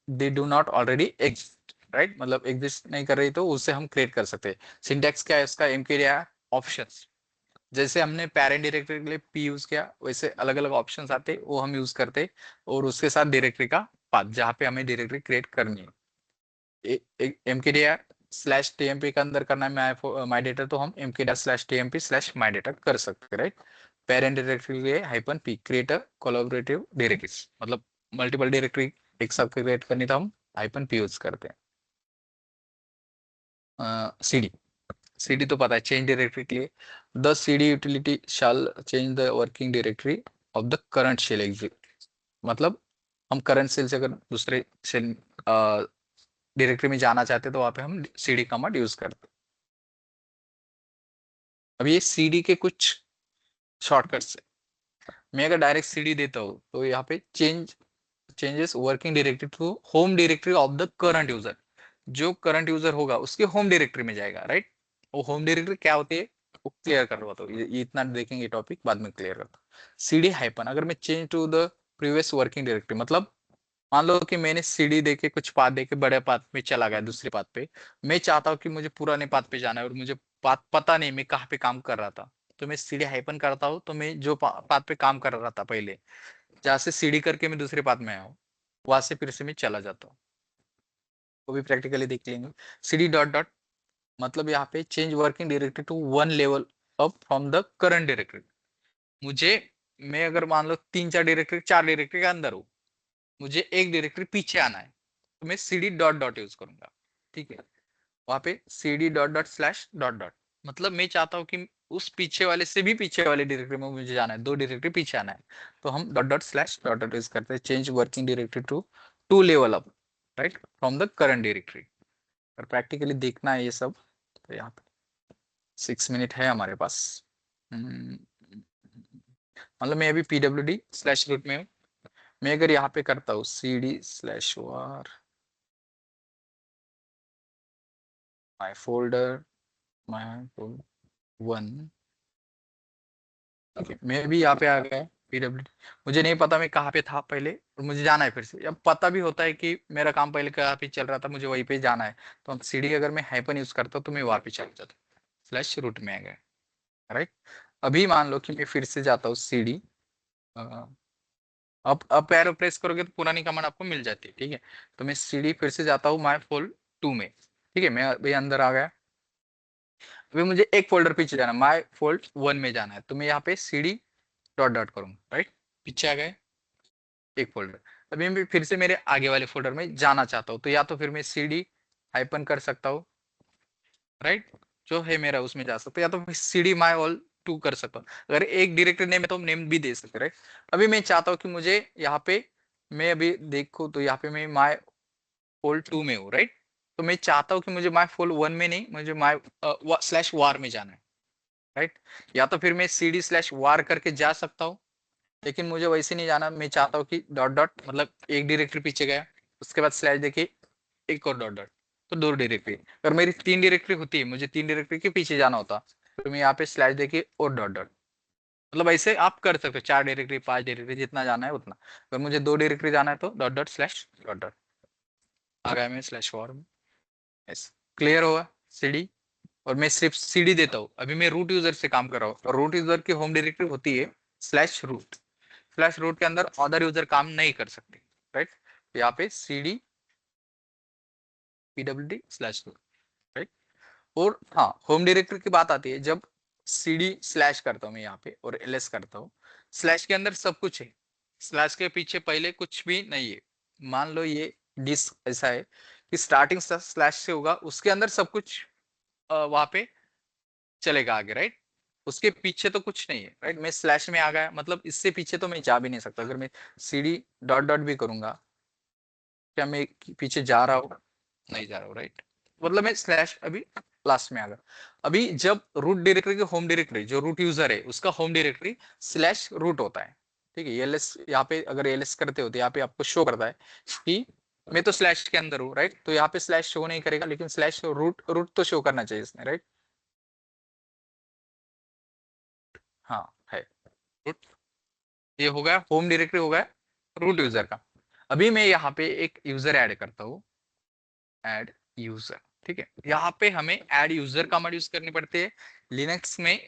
they do not already exist, right, मतलब exist नहीं कर रही तो उससे हम create कर सकते हैं। syntax क्या है इसका, mkdir options, जैसे हमने पेरेंट डायरेक्टरी के लिए p यूज किया वैसे अलग अलग ऑप्शंस आते वो हम यूज करते, और उसके साथ डायरेक्टरी का पाथ जहाँ पे हमें डायरेक्टरी क्रिएट करनी है। mkdir स्लैश टीएमपी के अंदर करना है माई डेटा, तो हम mkdir slash TMP slash my data कर सकते हैं, राइट। पेरेंट डायरेक्टरी के लिए hyphen P, create a collaborative directories, मतलब मल्टीपल डायरेक्टरी एक साथ क्रिएट करनी तो हम हाइपन पी यूज करते हैं। सीडी, सीडी तो पता है चेंज डायरेक्टरी के लिए, the CD utility shall change the working directory of the current shell exit, मतलब हम करंट सेल से अगर दूसरे शेल डायरेक्टरी में जाना चाहते हैं तो वहां पे हम सीडी कमांड यूज करते हैं। अब ये सीडी के कुछ शॉर्टकट्स है। मैं अगर डायरेक्ट सीडी देता हूँ तो यहाँ पे changes working directory to home directory of the current user, जो करंट यूजर होगा उसके होम डायरेक्टरी में जाएगा, राइट। वो होम डायरेक्टरी क्या होती है वो क्लियर कर रहा, तो ये इतना देखेंगे टॉपिक बाद में क्लियर करता हूँ। सीडी हाइपन, अगर मैं change to the previous working directory, मतलब मान लो कि मैंने सीडी देके कुछ पाथ देके बड़े पाथ में चला गया दूसरे पाथ पे, मैं चाहता हूँ कि मुझे पुराने पाथ पे जाना है और मुझे पाथ पता नहीं मैं कहाँ पे काम कर रहा था, तो मैं सीडी हाइपन करता हूँ, तो मैं जो पाथ पे काम कर रहा था पहले, जहाँ से सीडी करके मैं दूसरे पाथ में आया हूँ वहां से फिर से मैं चला जाता हूँ। वो भी प्रैक्टिकली देख लेंगे। सीडी डॉट डॉट, मतलब यहाँ पे change working directory to one level up from the current directory. मुझे, मैं अगर मान लो तीन चार डायरेक्टरी चार डायरेक्टरी के अंदर हूँ, मुझे एक डायरेक्टरी पीछे आना है तो मैं cd डॉट डॉट यूज करूंगा, ठीक है। वहां पे cd dot dot slash dot dot, मतलब मैं चाहता हूँ कि उस पीछे वाले से भी पीछे वाले डायरेक्टरी में मुझे जाना है, दो डायरेक्टरी पीछे आना है, तो हम dot dot slash dot dot use करते हैं। Change working directory to two level up, right, from the current directory. और प्रैक्टिकली देखना है ये सब, तो यहाँ पे 6 मिनट है हमारे पास। मतलब मैं अभी pwd स्लैश रूट में हूँ, मैं अगर यहाँ पे करता हूँ cd slash war my folder, my one, okay, मैं भी यहाँ पे आ गया पीडब्ल्यूडी, मुझे नहीं पता मैं कहाँ पे था पहले और मुझे जाना है फिर से। अब पता भी होता है कि मेरा काम पहले कहाँ पे चल रहा था, मुझे वहीं पे जाना है, तो अब सीडी अगर मैं हाइपन यूज करता हूँ तो मैं वहाँ पे चल जाता हूँ, स्लैश रूट में आ गया, राइट। अभी मान लो कि मैं फिर से जाता हूँ सीडी, अब एरो प्रेस करोगे तो पुरानी कमांड आपको मिल जाती है, ठीक है। तो मैं सीडी फिर से जाता हूँ माई फोल्ड 2 में, ठीक है, मैं अभी अंदर आ गया। अभी मुझे एक फोल्डर पीछे जाना, माई फोल्ड 1 में जाना है, तो मैं यहाँ पे सीडी डॉट डॉट करूंगा, राइट, पीछे आ गए एक फोल्डर। अभी मैं फिर से मेरे आगे वाले फोल्डर में जाना चाहता हूँ, तो या तो फिर मैं सीडी हाइपन कर सकता हूँ, राइट, जो है मेरा उसमें जा सकता हूँ, या तो फिर सीडी माई ऑल 2 कर सकता हूँ। अगर एक डायरेक्टरी नेम है तो नेम भी दे सकते, राइट। अभी मैं चाहता हूँ कि मुझे यहाँ पे, मैं अभी देखूँ तो यहाँ पे मैं माई फोल्ड 2 में हूँ, राइट। तो मैं चाहता हूँ कि मुझे माई फोल्ड 1 में नहीं, मुझे माई स्लैश वार में जाना है, राइट। या तो फिर मैं सीडी स्लैश वार करके जा सकता हूँ, लेकिन मुझे वैसे नहीं जाना, मैं चाहता हूँ कि डॉट डॉट, मतलब एक डायरेक्टरी पीछे गया, उसके बाद स्लैश देखिए एक और डॉट डॉट, तो 2 डायरेक्टरी। अगर मेरी 3 डायरेक्टरी होती है, मुझे 3 डायरेक्टरी के पीछे जाना होता, तो मैं यहाँ पे स्लैश देखिए और डॉट डॉट, मतलब ऐसे आप कर सकते हो 4 डायरेक्टरी 5 डायरेक्टरी जितना जाना है उतना। अगर मुझे 2 डायरेक्टरी जाना है तो dot dot slash dot dot आ गया मैं स्लैश वॉर में। यस, क्लियर होगा सीडी। और मैं सिर्फ सीडी देता हूँ, अभी मैं रूट यूजर से काम कर रहा हूँ, और रूट यूजर की होम डायरेक्टरी होती है स्लैश रूट, स्लैश रूट के अंदर अदर यूजर काम नहीं कर सकते, राइट। यहाँ पे CD PWD slash root, right. और हाँ, होम डायरेक्टरी की बात आती है जब सीडी स्लैश करता हूँ मैं यहाँ पे और एलएस करता हूँ, स्लैश के अंदर सब कुछ है, स्लैश के पीछे पहले कुछ भी नहीं है। मान लो ये डिस्क ऐसा है कि स्टार्टिंग स्लैश से होगा, उसके अंदर सब कुछ वहां पे चलेगा आगे, राइट। उसके पीछे तो कुछ नहीं है, राइट। मैं स्लैश में आ गया, मतलब इससे पीछे तो मैं जा भी नहीं सकता। अगर मैं सीडी डॉट डॉट भी करूंगा, क्या मैं पीछे जा रहा हूँ? नहीं जा रहा हूँ, राइट। मतलब मैं स्लैश अभी लास्ट में आ गया। अभी जब रूट डायरेक्टरी की होम डायरेक्टरी, जो रूट यूजर है उसका होम डायरेक्टरी स्लैश रूट होता है, ठीक है। एलएस यहाँ पे अगर एलएस करते हो तो यहाँ पे आपको शो करता है कि मैं तो स्लैश के अंदर हूँ, राइट। तो यहाँ पे स्लैश शो नहीं करेगा, लेकिन स्लैश रूट रूट तो शो करना चाहिए इसमें, राइट। हाँ है रूट, ये हो गया होम डायरेक्टरी, हो गया रूट यूजर का। अभी मैं यहाँ पे एक यूजर ऐड करता हूँ, ऐड यूजर, ठीक है। यहाँ पे हमें ऐड यूजर कमांड यूज करनी पड़ती है। लिनक्स में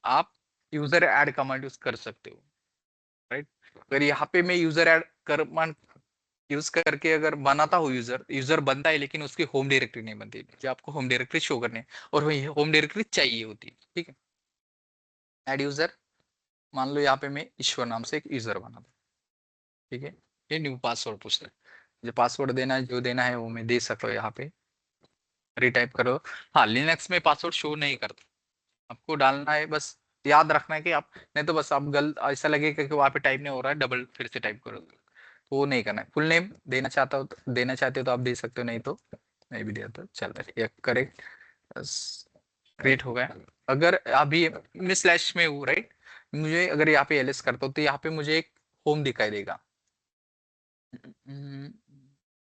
आप यूजर ऐड कमांड यूज कर सकते हो, राइट। अगर यहाँ पे मैं यूजर ऐड कमांड यूज करके अगर बनाता हूँ, यूजर यूजर बनता है लेकिन उसकी होम डायरेक्टरी नहीं बनती, जो आपको होम डायरेक्टरी शो करनी है और वही होम डायरेक्टरी चाहिए होती है, ठीक है। ऐड यूजर, मान लो यहाँ पे मैं ईश्वर नाम से एक यूजर बना दूं, ठीक है। ये न्यू पासवर्ड पूछता है, जो पासवर्ड देना है, जो देना है वो मैं दे सकता हूँ यहाँ पे, रीटाइप करो। हाँ, लिनक्स में पासवर्ड शो नहीं करता, आपको डालना है, बस याद रखना है कि आप, नहीं तो बस आप गलत ऐसा लगेगा कि वहाँ पे टाइप नहीं हो रहा है, डबल फिर से टाइप करो, तो वो नहीं करना है। फुल नेम देना चाहता हो तो देना चाहते हो तो आप दे सकते हो, नहीं तो नहीं भी दिया तो चलता है। ये करेक्ट क्रिएट हो गया। अगर अभी मैं स्लैश में हूँ, राइट, मुझे अगर यहाँ पे एलएस करता हूँ तो यहाँ पे मुझे एक होम दिखाई देगा,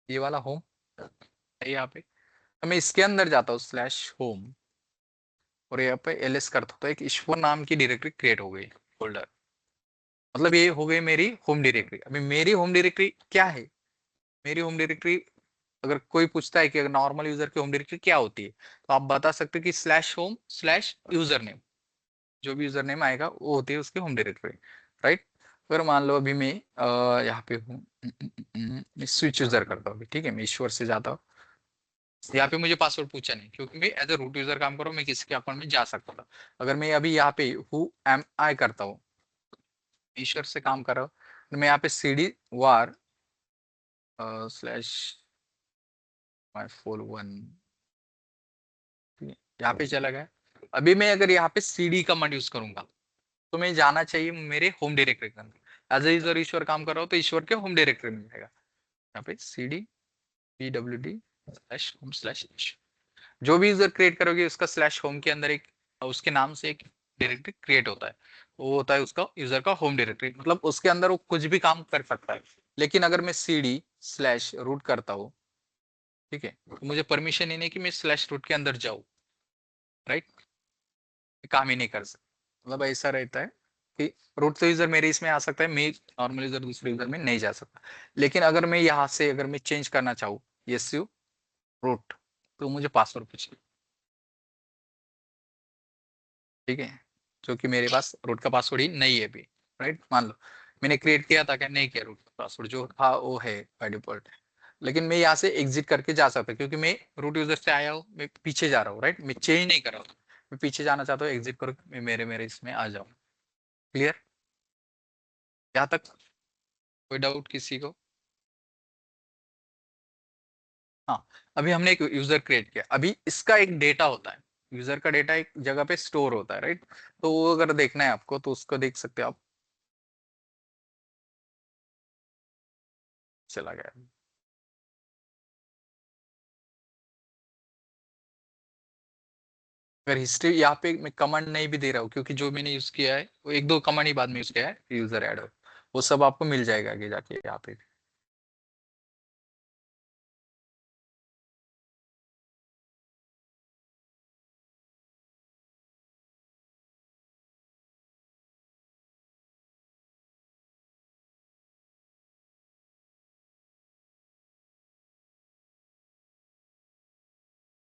ये वाला होम है यहाँ पे। तो मैं इसके अंदर जाता हूँ स्लैश होम, और यहाँ पे एलएस करता हूँ तो एक ईश्वर नाम की डायरेक्टरी क्रिएट हो गई, फोल्डर, मतलब ये हो गई मेरी होम डायरेक्टरी। अभी मेरी होम डायरेक्टरी क्या है, मेरी होम डायरेक्टरी, अगर कोई पूछता है कि अगर नॉर्मल यूजर की होम डायरेक्टरी क्या होती है, तो आप बता सकते हो कि slash home slash user name, जो भी यूजर नेम आएगा वो होती है उसकी होम डायरेक्टरी, राइट। अगर मान लो अभी मैं यहाँ पे हूँ, मैं स्विच यूजर करता हूँ अभी, ठीक है, मैं ईश्वर से जाता हूँ। यहाँ पे मुझे पासवर्ड पूछा नहीं, क्योंकि मैं एज ए रूट यूजर काम कर रहा हूँ, मैं किसी के अकाउंट में जा सकता था। अगर मैं अभी यहाँ पे हु एम आई करता हूँ, ईश्वर से काम कर रहा हूँ, तो मैं यहाँ पे सीडी वार स्लैश माई फोल 1, यहाँ पे चला गया। अभी मैं अगर यहाँ पे सीडी कमांड यूज करूंगा तो मैं जाना चाहिए मेरे होम डायरेक्टरी के अंदर। एज ए यूजर ईश्वर काम कर रहा हूँ तो ईश्वर के होम डायरेक्टरी में जाएगा, यहाँ पे CD pwd slash home slash, जो भी यूजर क्रिएट करोगे उसका स्लैश होम के अंदर एक, उसके नाम से एक डायरेक्टरी क्रिएट होता है, वो होता है उसका यूजर का होम डायरेक्टरी, मतलब उसके अंदर वो कुछ भी काम कर सकता है। लेकिन अगर मैं सीडी स्लैश रूट करता हूँ, ठीक है, तो मुझे परमिशन ही नहीं कि मैं स्लैश रूट के अंदर जाऊँ, राइट, काम ही नहीं कर सकता। मतलब ऐसा रहता है कि रूट तो यूजर मेरे इसमें आ सकता है, मैं नॉर्मल यूजर दूसरे यूजर में नहीं जा सकता। लेकिन अगर मैं यहाँ से अगर मैं चेंज करना चाहूँ यू रूट, तो मुझे पासवर्ड पूछिए, ठीक है, जो कि मेरे पास रूट का पासवर्ड ही नहीं है अभी, राइट। मान लो मैंने क्रिएट किया था, क्या नहीं किया, रूट का पासवर्ड जो था वो है बाय डिफॉल्ट। लेकिन मैं यहाँ से एग्जिट करके जा सकता क्योंकि मैं रूट यूजर से आया हूँ, मैं पीछे जा रहा हूँ, राइट, मैं चेंज नहीं कर रहा हूँ, मैं पीछे जाना चाहता हूँ, एग्जिट करो, मैं मेरे मेरे इसमें आ जाऊँ। क्लियर, यहाँ तक कोई डाउट किसी को? हाँ, अभी हमने एक यूजर क्रिएट किया, अभी इसका एक डेटा होता है, यूजर का डेटा एक जगह पे स्टोर होता है, राइट। तो वो अगर देखना है आपको तो उसको देख सकते हो आप। चला गया। अगर हिस्ट्री यहाँ पे मैं कमांड नहीं भी दे रहा हूँ, क्योंकि जो मैंने यूज किया है वो एक दो कमांड ही बाद में यूज किया है, यूजर ऐड, वो सब आपको मिल जाएगा आगे जाके यहाँ पे।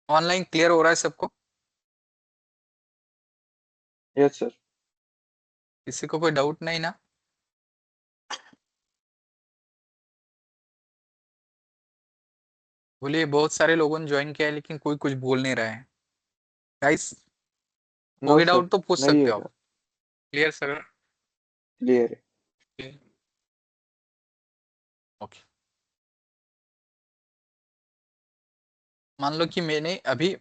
ऑनलाइन क्लियर हो रहा है सबको? Yes sir. किसी को कोई डाउट नहीं ना? बोलिए, बहुत सारे लोगों ने ज्वाइन किया है लेकिन कोई कुछ बोल नहीं रहा है। गाइस, नो कोई सर, डाउट तो पूछ नहीं सकते है हो आप। Sir, clear sir? क्लियर है। ओके, मान लो कि मैंने अभी,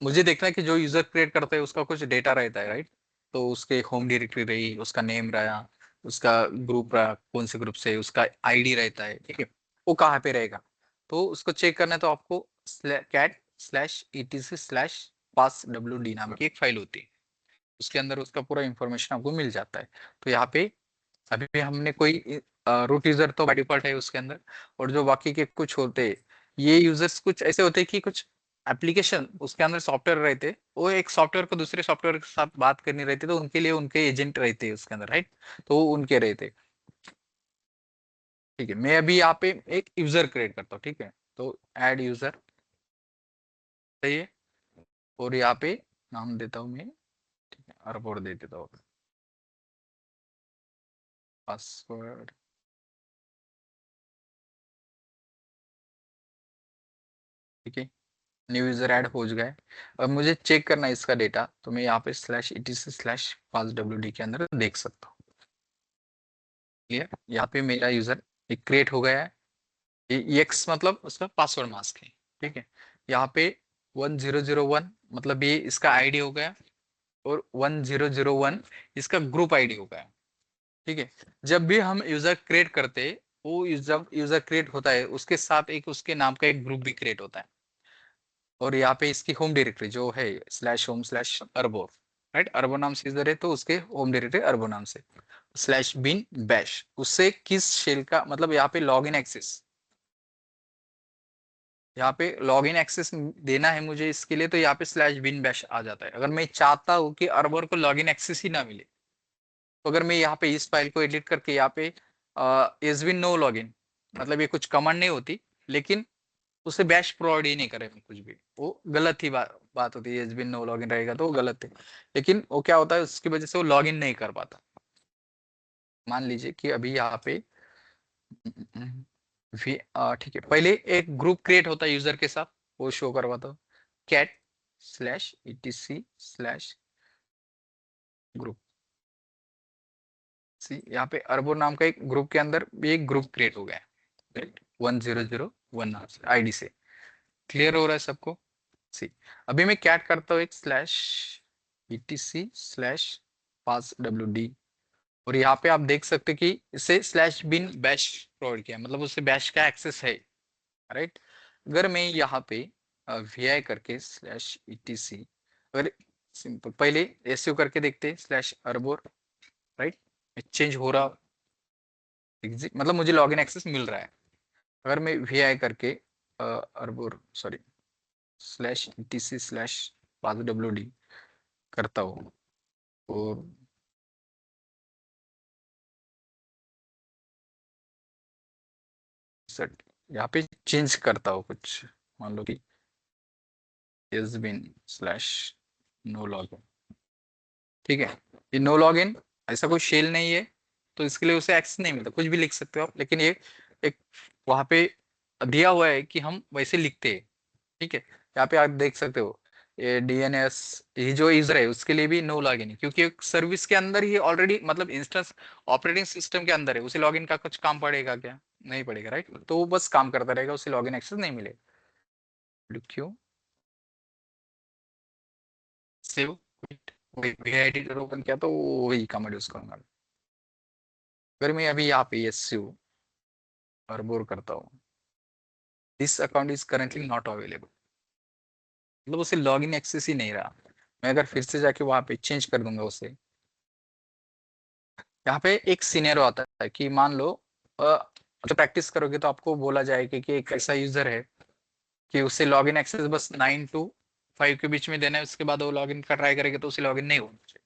मुझे देखना है कि जो यूजर क्रिएट करता है उसका कुछ डेटा रहता है, राइट। तो उसके होम डायरेक्टरी रही, उसका नेम रहा, उसका ग्रुप रहा, कौन से ग्रुप से, उसका आईडी रहता है, ठीक है, वो कहाँ पे रहेगा। तो उसको चेक करना है तो आपको कैट स्लैश etc स्लैश पास wd नाम की एक फाइल होती है, उसके अंदर उसका पूरा इंफॉर्मेशन आपको मिल जाता है। तो यहाँ पे अभी भी हमने कोई रूट यूजर तो बाय डिफॉल्ट है उसके अंदर, और जो बाकी के कुछ होते हैं, ये यूजर्स कुछ ऐसे होते हैं कि कुछ एप्लीकेशन उसके अंदर सॉफ्टवेयर रहते, वो एक सॉफ्टवेयर को दूसरे सॉफ्टवेयर के साथ बात करनी रहती, तो उनके लिए उनके एजेंट रहते हैं उसके अंदर, राइट। तो वो उनके रहते, ठीक है। मैं अभी यहाँ पे एक यूजर क्रिएट करता हूँ, ठीक है, तो ऐड यूजर, सही है, और यहाँ पे नाम देता हूँ मैं, ठीक है, और दे देता हूँ पासवर्ड, ठीक है, न्यू यूजर ऐड हो गया। अब मुझे चेक करना है इसका डेटा, तो मैं यहाँ पे स्लैश etc स्लैश पास wd के अंदर देख सकता हूँ। क्लियर, यहाँ पे मेरा यूजर एक क्रिएट हो गया है, ये एक्स मतलब उसका पासवर्ड मास्क है, ठीक है। यहाँ पे 1001 मतलब ये इसका आईडी हो गया, और 1001 इसका ग्रुप आईडी हो गया, ठीक है। जब भी हम यूजर क्रिएट करते हैं, वो जब यूजर क्रिएट होता है उसके साथ एक उसके नाम का एक ग्रुप भी क्रिएट होता है, और यहाँ पे इसकी होम डायरेक्टरी जो है स्लैश होम स्लैश अर्बो, राइट, अर्बो नाम से यूजर है तो उसके होम डायरेक्टरी अर्बो नाम से स्लैश बिन बैश, उससे किस शेल का मतलब यहाँ पे लॉग इन एक्सेस, यहाँ पे लॉग इन एक्सेस देना है मुझे इसके लिए, तो यहाँ पे स्लैश बिन बैश आ जाता है। अगर मैं चाहता हूँ कि अर्बर को लॉग इन एक्सेस ही ना मिले, तो अगर मैं यहाँ पे इस फाइल को एडिट करके यहाँ पे is bin no log in, मतलब ये कुछ कमांड नहीं होती, लेकिन उसे बैश प्रोवाइड ही नहीं करे कुछ भी, वो गलत ही बात होती है, इज बिन नो लॉगिन रहेगा तो वो गलत है। लेकिन वो क्या होता है, उसकी वजह से वो लॉगिन नहीं कर पाता। मान लीजिए कि अभी यहाँ पे ठीक है, पहले एक ग्रुप क्रिएट होता है यूजर के साथ, वो शो करवाता हूँ, cat slash etc slash group, see यहाँ पे अरबो नाम का एक ग्रुप के अंदर भी एक ग्रुप क्रिएट हो गया है, राइट, 1001 नाम से आईडी से। क्लियर हो रहा है सबको? सी, अभी मैं कैट करता हूँ एक स्लैश etc स्लैश पास wd, और यहाँ पे आप देख सकते हैं कि इसे स्लैश बिन बैश प्रोवाइड किया, मतलब उसे बैश का एक्सेस है, राइट। अगर मैं यहाँ पे vi करके स्लैश etc, अगर सिंपल पहले एसयू करके देखते हैं स्लैश अर्बोर, राइट, चेंज हो रहा, मतलब मुझे लॉगिन एक्सेस मिल रहा है। अगर मैं vi करके अर्बोर सॉरी स्लैश etc स्लैश पास wd करता हूँ, और सेट यहाँ पे चेंज करता हूँ कुछ, मान लो कि has been slash no login, ठीक है। ये नो लॉगिन ऐसा कोई शेल नहीं है, तो इसके लिए उसे एक्सेस नहीं मिलता, कुछ भी लिख सकते हो आप, लेकिन ये एक वहां पे दिया हुआ है कि हम वैसे लिखते हैं, ठीक है। यहाँ पे आप देख सकते हो ये डीएनएस, ये जो यूजर है उसके लिए भी नो लॉगिन है, क्योंकि सर्विस के अंदर ही ऑलरेडी मतलब इंस्टेंस ऑपरेटिंग सिस्टम के अंदर है, उसे लॉगिन का कुछ काम पड़ेगा क्या? नहीं पड़ेगा, राइट। तो वो बस काम करता रहेगा, उसे लॉगिन एक्सेस नहीं मिलेगा। क्यों? सेव वही एडिटर ओपन किया तो वही कमांड यूज करूंगा। अगर मैं अभी यहाँ पे एसयू और बोर करता हूँ, this account is currently not available, मतलब उसे लॉगिन एक्सेस ही नहीं रहा। मैं अगर फिर से जाके वहां पे चेंज कर दूंगा उसे, यहाँ पे एक सीनियर आता है कि मान लो जब प्रैक्टिस करोगे तो आपको बोला जाएगा कि एक ऐसा यूजर है कि उसे लॉगिन एक्सेस बस 9 to 5 के बीच में देना है, उसके बाद वो लॉगिन का ट्राई करेगा तो उसे लॉगिन नहीं होना चाहिए।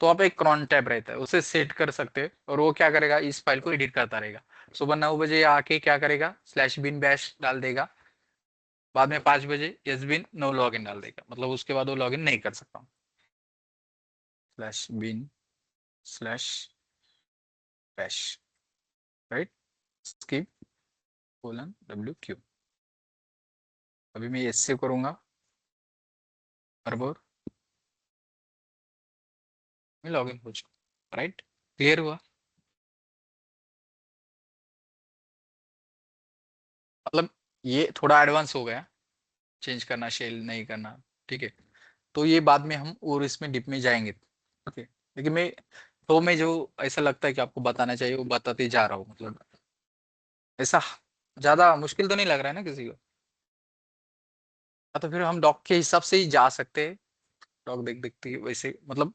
तो आप एक क्रॉन टैब रहता है, उसे सेट कर सकते हैं और वो क्या करेगा, इस फाइल को एडिट करता रहेगा। सुबह 9 बजे आके क्या करेगा, स्लैश बिन बैश डाल देगा, बाद में 5 बजे यस बिन नो लॉगिन डाल देगा, मतलब उसके बाद वो लॉगिन नहीं कर सकता। Slash bin slash bash, right, skip colon WQ। अभी मैं एस सेव करूंगा और मैं लॉगिन हो चुका, राइट। क्लियर हुआ? मतलब ये थोड़ा एडवांस हो गया, चेंज करना, शेल नहीं करना, ठीक है। तो ये बाद में हम और इसमें डिप में जाएंगे, ओके। लेकिन मैं जो ऐसा लगता है कि आपको बताना चाहिए वो बताते जा रहा हूँ, मतलब ऐसा ज्यादा मुश्किल तो नहीं लग रहा है ना किसी को? हाँ, तो फिर हम डॉक के हिसाब से ही जा सकते हैं। डॉक देखते वैसे, मतलब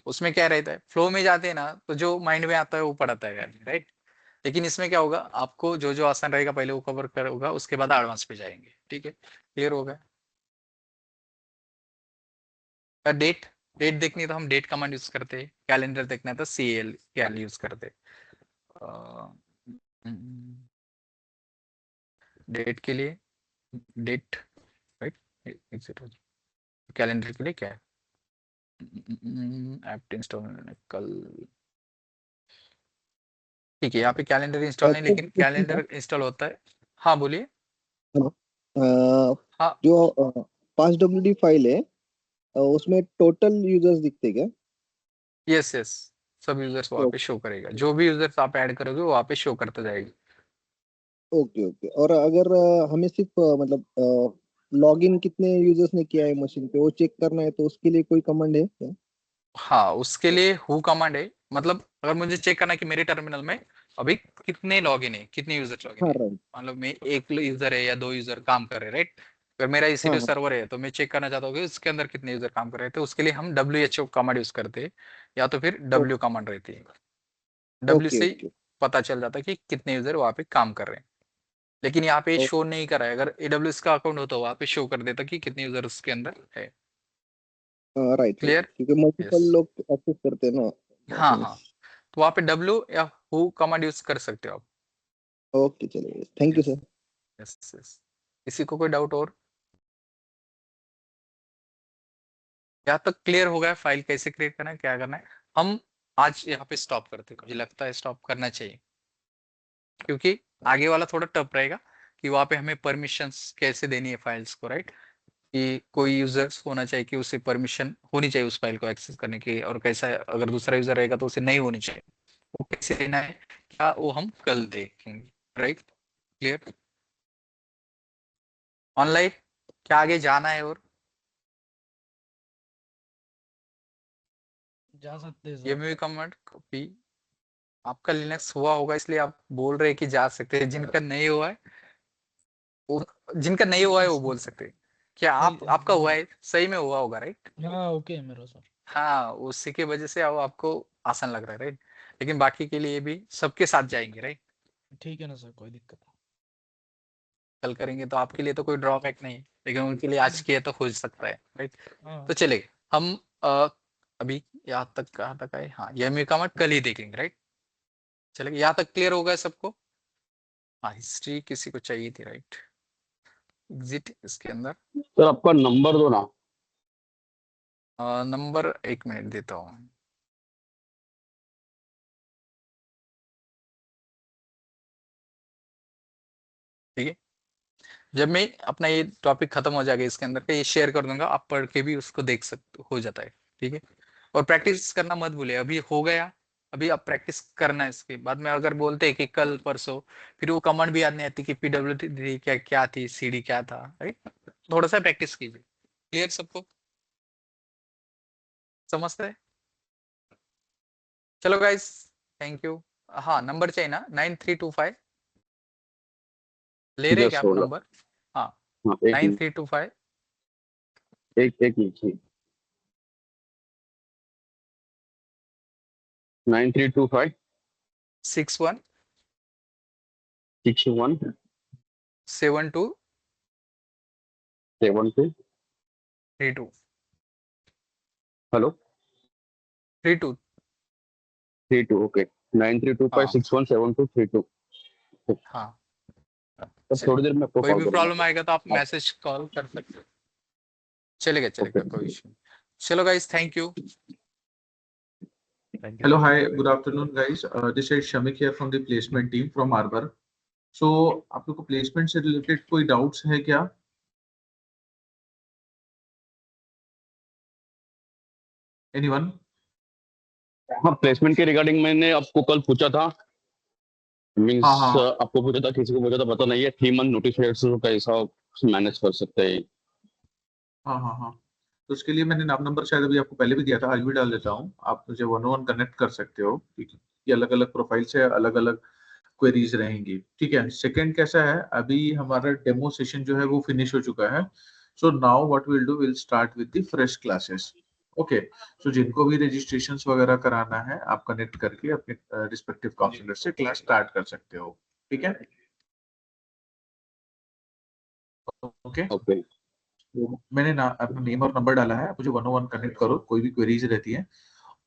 उसमें क्या रहता है, फ्लो में जाते हैं ना तो जो माइंड में आता है वो पढ़ता है, राइट। लेकिन इसमें क्या होगा, आपको जो जो आसान रहेगा पहले वो कवर करोगा, उसके बाद एडवांस पे जाएंगे, ठीक है। क्लियर हो गया? डेट डेट देखनी है तो हम डेट कमांड यूज करते हैं, कैलेंडर देखना है तो CL कैल यूज करते हैं। डेट के लिए डेट, राइट, कैलेंडर के लिए क्या है, ऐप इंस्टॉल कल, ठीक है। यहाँ पे कैलेंडर इंस्टॉल नहीं, सर लेकिन पूछना था। कैलेंडर इंस्टॉल होता है। हाँ बोलिए। हेलो। अ, हाँ, जो 5 WD फाइल है, उसमें टोटल यूजर्स दिखते क्या? यस यस, सब यूजर्स वहाँ पे शो करेगा, जो भी यूजर्स आप ऐड करोगे वो वहाँ पे शो करता जाएगा। Okay okay. और अगर हमें सिर्फ मतलब लॉगिन कितने यूजर्स ने किया है मशीन पे वो चेक करना है तो उसके लिए कोई कमांड है क्या? हाँ, उसके लिए हु कमांड है, मतलब अगर मुझे चेक करना है कि मेरे टर्मिनल में अभी कितने लॉगिन है, कितने यूजर लॉगिन हाँ है, राइट। मतलब मैं एक यूजर है या 2 यूजर काम कर रहे हैं, राइट। अगर मेरा हाँ EC2 हाँ। सर्वर है तो मैं चेक करना चाहता हूँ कि उसके अंदर कितने यूजर काम कर रहे हैं, तो उसके लिए हम WHO कमांड यूज करते हैं, या तो फिर W कमांड रहती है। W ओके से ही ओके। पता चल जाता है कि कितने यूजर वहाँ पे काम कर रहे हैं। लेकिन यहाँ पे शो नहीं कर रहा है, अगर AWS का अकाउंट होता वहाँ पे शो कर देता कि कितने यूजर उसके अंदर है। Right right, clear? क्योंकि यस। मल्टीपल लोग एक्सेस करते हैं ना हाँ मशीन। हाँ, तो वहाँ पे W या हु कमांड यूज कर सकते हो आप। ओके चलिए, thank you yes sir. Yes yes. किसी को कोई डाउट और? यहाँ तक क्लियर हो गया फाइल कैसे क्रिएट करना है, क्या करना है? हम आज यहाँ पे स्टॉप करते हैं, मुझे लगता है स्टॉप करना चाहिए, क्योंकि आगे वाला थोड़ा टफ रहेगा कि वहाँ पे हमें परमिशंस कैसे देनी है फाइल्स को, राइट। कि कोई यूजर्स होना चाहिए कि उसे परमिशन होनी चाहिए उस फाइल को एक्सेस करने की, और कैसा है, अगर दूसरा यूजर रहेगा तो उसे नहीं होनी चाहिए, वो कैसे लेना है क्या, वो हम कल देखेंगे, राइट। क्लियर? ऑनलाइन क्या आगे जाना है और? जा सकते हैं ये सर। भी कमेंट कॉपी, आपका लिनक्स हुआ होगा इसलिए आप बोल रहे हैं कि जा सकते हैं, जिनका नहीं हुआ है वो, जिनका नहीं हुआ है वो बोल सकते हैं। क्या आप, आपका हुआ है, सही में हुआ होगा, राइट। हाँ ओके है मेरा सर। हाँ, उसी की वजह से अब आपको आसान लग रहा है, राइट। लेकिन बाकी के लिए भी सबके साथ जाएंगे, राइट। ठीक है ना सर, कोई दिक्कत नहीं। कल करेंगे तो आपके लिए तो कोई ड्रॉबैक नहीं है, लेकिन उनके लिए आज किए तो हो सकता है, राइट। तो हाँ चलिए हम अभी यहाँ तक कहाँ तक आए, हाँ, यह कमेंट कल ही देखेंगे, राइट। चलेगा, यहाँ तक क्लियर हो गया सबको? हाँ हिस्ट्री किसी को चाहिए थी, राइट। एग्जिट इसके अंदर सर आपका नंबर दो ना। नंबर 1 मिनट देता हूँ। ठीक है, जब मैं अपना ये टॉपिक खत्म हो जाएगा इसके अंदर का ये शेयर कर दूंगा, आप पढ़ के भी उसको देख सकते हो जाता है। ठीक है, और प्रैक्टिस करना मत भूलिए, अभी हो गया, अभी आप प्रैक्टिस करना है। इसके बाद में अगर बोलते हैं कि कल परसों, फिर वो कमांड भी याद नहीं आती कि PWT क्या क्या थी, CD क्या था, राइट। थोड़ा सा प्रैक्टिस कीजिए। क्लियर सबको, समझते हैं? चलो गाइस, थैंक यू। हाँ नंबर चाहिए ना, 9325 ले रहे हैं क्या आप 16। नंबर? हाँ हाँ एक मिनट 9325 एक मिनट 9325 61 61 72 72। 32 हेलो 32। 32। ओके, 9325 हाँ 617232। हाँ, तब थोड़ी देर में आपको कोई कॉल भी करूंगा। प्रॉब्लम आएगा तो आप हाँ, मैसेज कॉल कर सकते हो। चलेगा ओके। चलेगा, कोई इशू नहीं। चलो guys, thank you. Thank you Hello, sir. hi, good afternoon, guys. This is Shamik here from the placement team from Arbor. So, आप लोग को प्लेसमेंट से रिलेटेड कोई डाउट्स है क्या? Anyone? हाँ, प्लेसमेंट के रिगार्डिंग मैंने आपको कल पूछा था। मीन्स हाँ हाँ आपको पूछा था, किसी को पूछा था, पता नहीं है 3 मंथ नोटिस पीरियड से कैसा मैनेज कर सकते हैं। हाँ हाँ हाँ। तो उसके लिए मैंने नाम नंबर शायद अभी आपको पहले भी दिया था, आज भी डाल देता हूँ। आप मुझे वन वन कनेक्ट कर सकते हो, ठीक है? ये अलग अलग प्रोफाइल से अलग अलग क्वेरीज रहेंगी, ठीक है? सेकंड कैसा है, अभी हमारा डेमो सेशन जो है वो फिनिश हो चुका है। So now what will do, will start with the fresh classes. Okay, so जिनको भी रजिस्ट्रेशंस वगैरह कराना है, आप कनेक्ट करके अपने रिस्पेक्टिव काउंसलर से क्लास स्टार्ट कर सकते हो, ठीक है? ओके, ओके तो मैंने ना अपना नेम और नंबर डाला है, मुझे वन वन कनेक्ट करो, कोई भी क्वेरीज रहती है।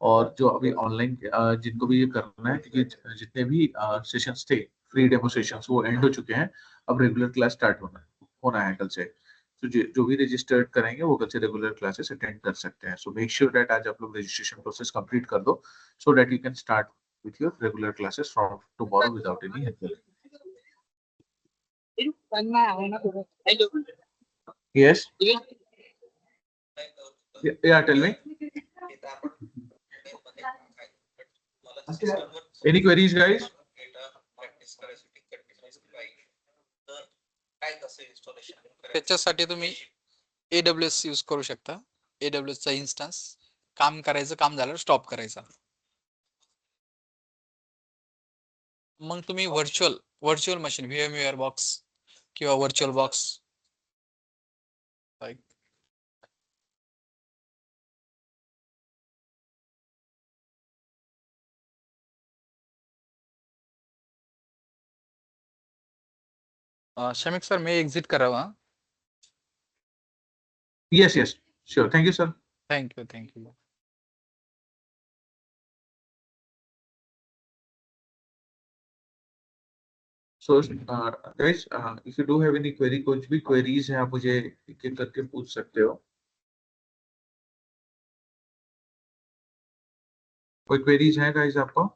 और जो अभी ऑनलाइन जिनको भी ये करना है, क्योंकि जितने भी सेशंस थे, फ्री डेमो सेशंस, वो एंड हो चुके हैं। अब रेगुलर क्लास स्टार्ट होना है कल से। तो जो भी रजिस्टर्ड करेंगे वो कल से रेगुलर क्लासेस अटेंड कर सकते हैं। सो मेक श्योर दैट आज आप लोग रजिस्ट्रेशन प्रोसेस कंप्लीट कर दो, so that you can start with your regular classes from tomorrow without any help. Yes, yeah tell me, any queries guys? त्याच्यासाठी तुम्ही AWS यूज करू शकता. AWS चा इन्स्टन्स काम करायचं, काम झालं स्टॉप करायचा. मग तुम्ही व्हर्च्युअल मशीन VMware बॉक्स किंवा व्हर्च्युअल बॉक्स शमिक सर, मैं एग्जिट कर रहा हूँ. हाँ, yes yes, sure, thank you sir. Thank you thank you. So, guys, if you do have any query, कुछ भी queries है, आप मुझे एक एक करके पूछ सकते हो। कोई queries है guys आपको?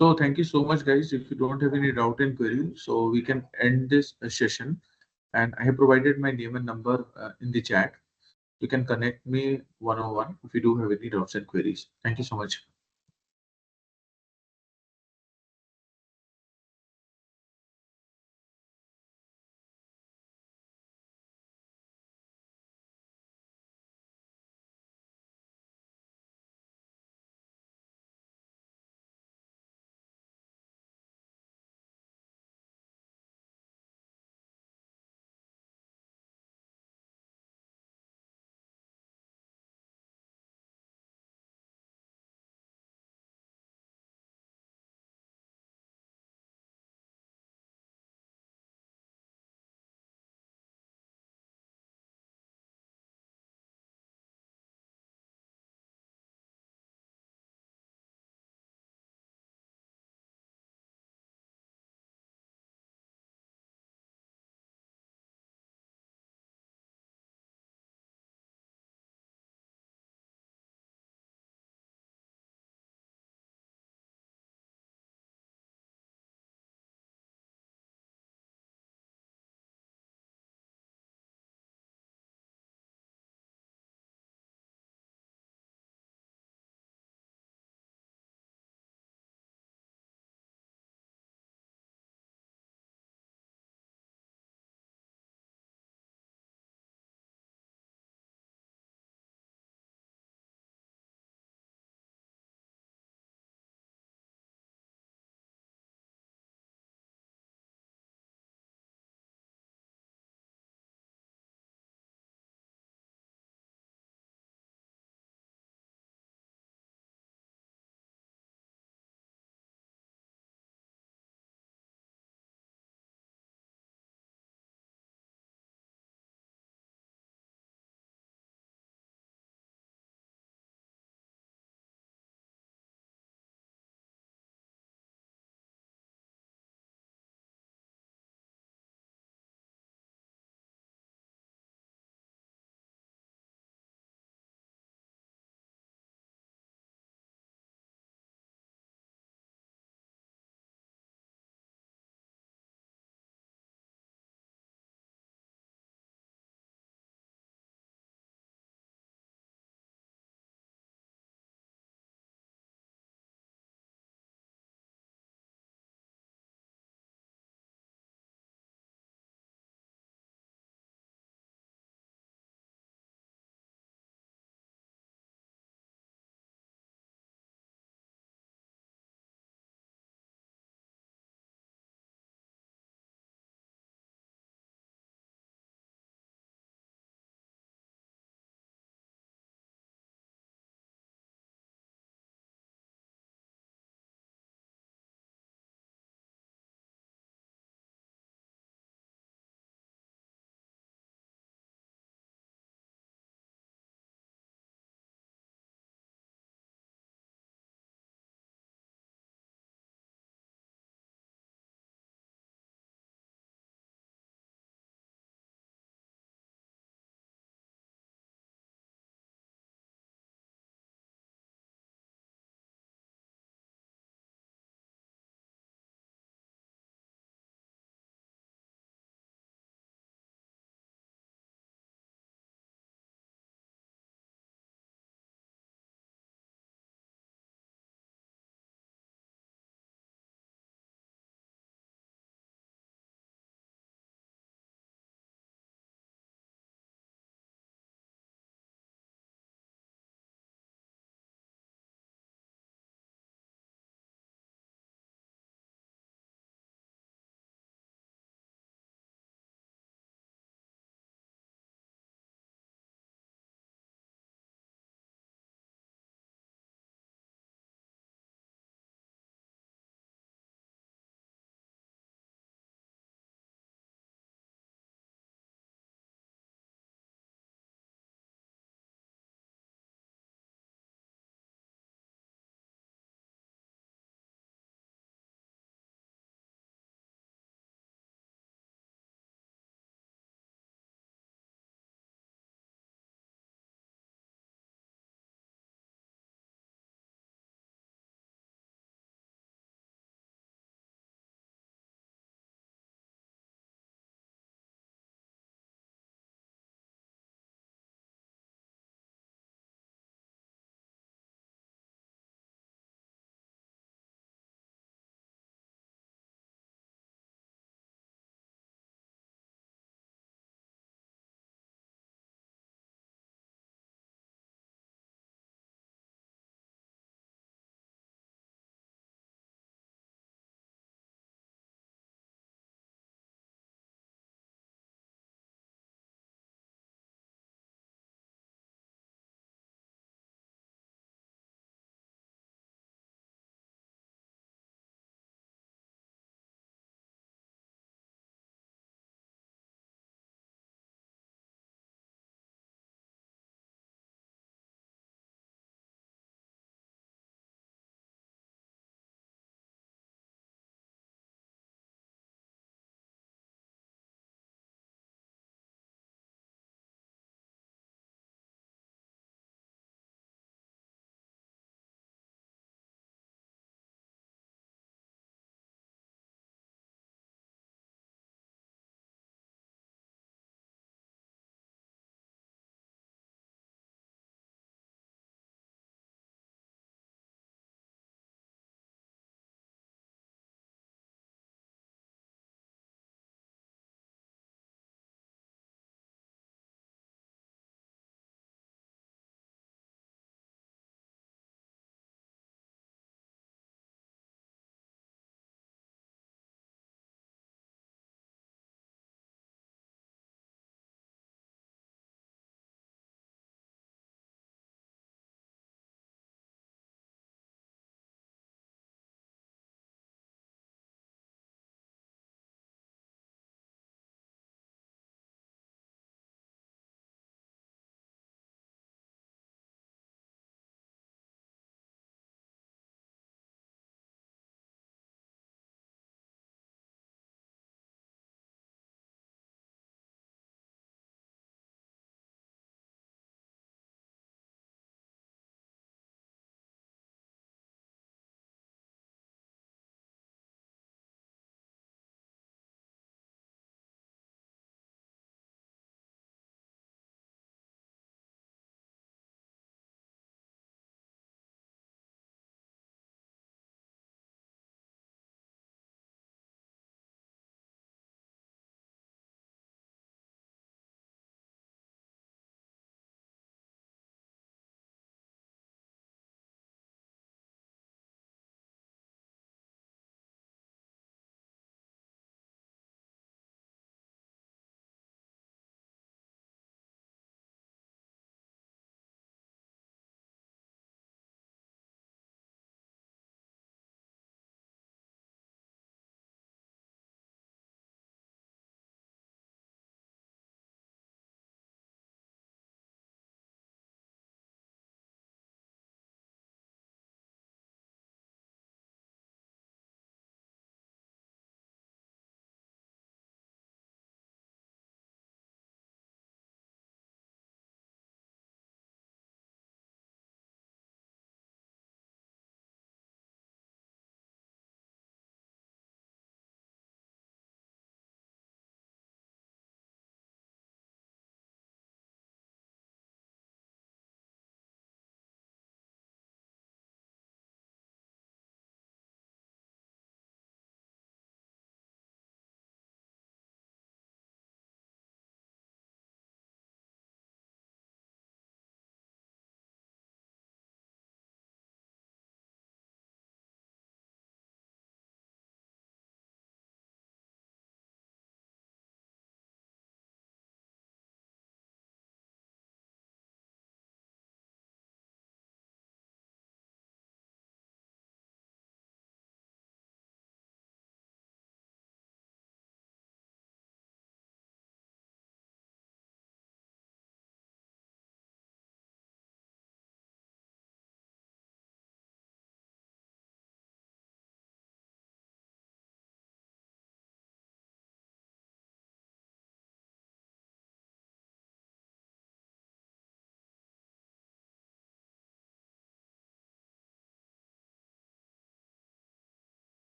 So thank you so much, guys. If you don't have any doubt and query, so we can end this session. And I have provided my name and number in the chat. You can connect me one-on-one if you do have any doubts and queries. Thank you so much.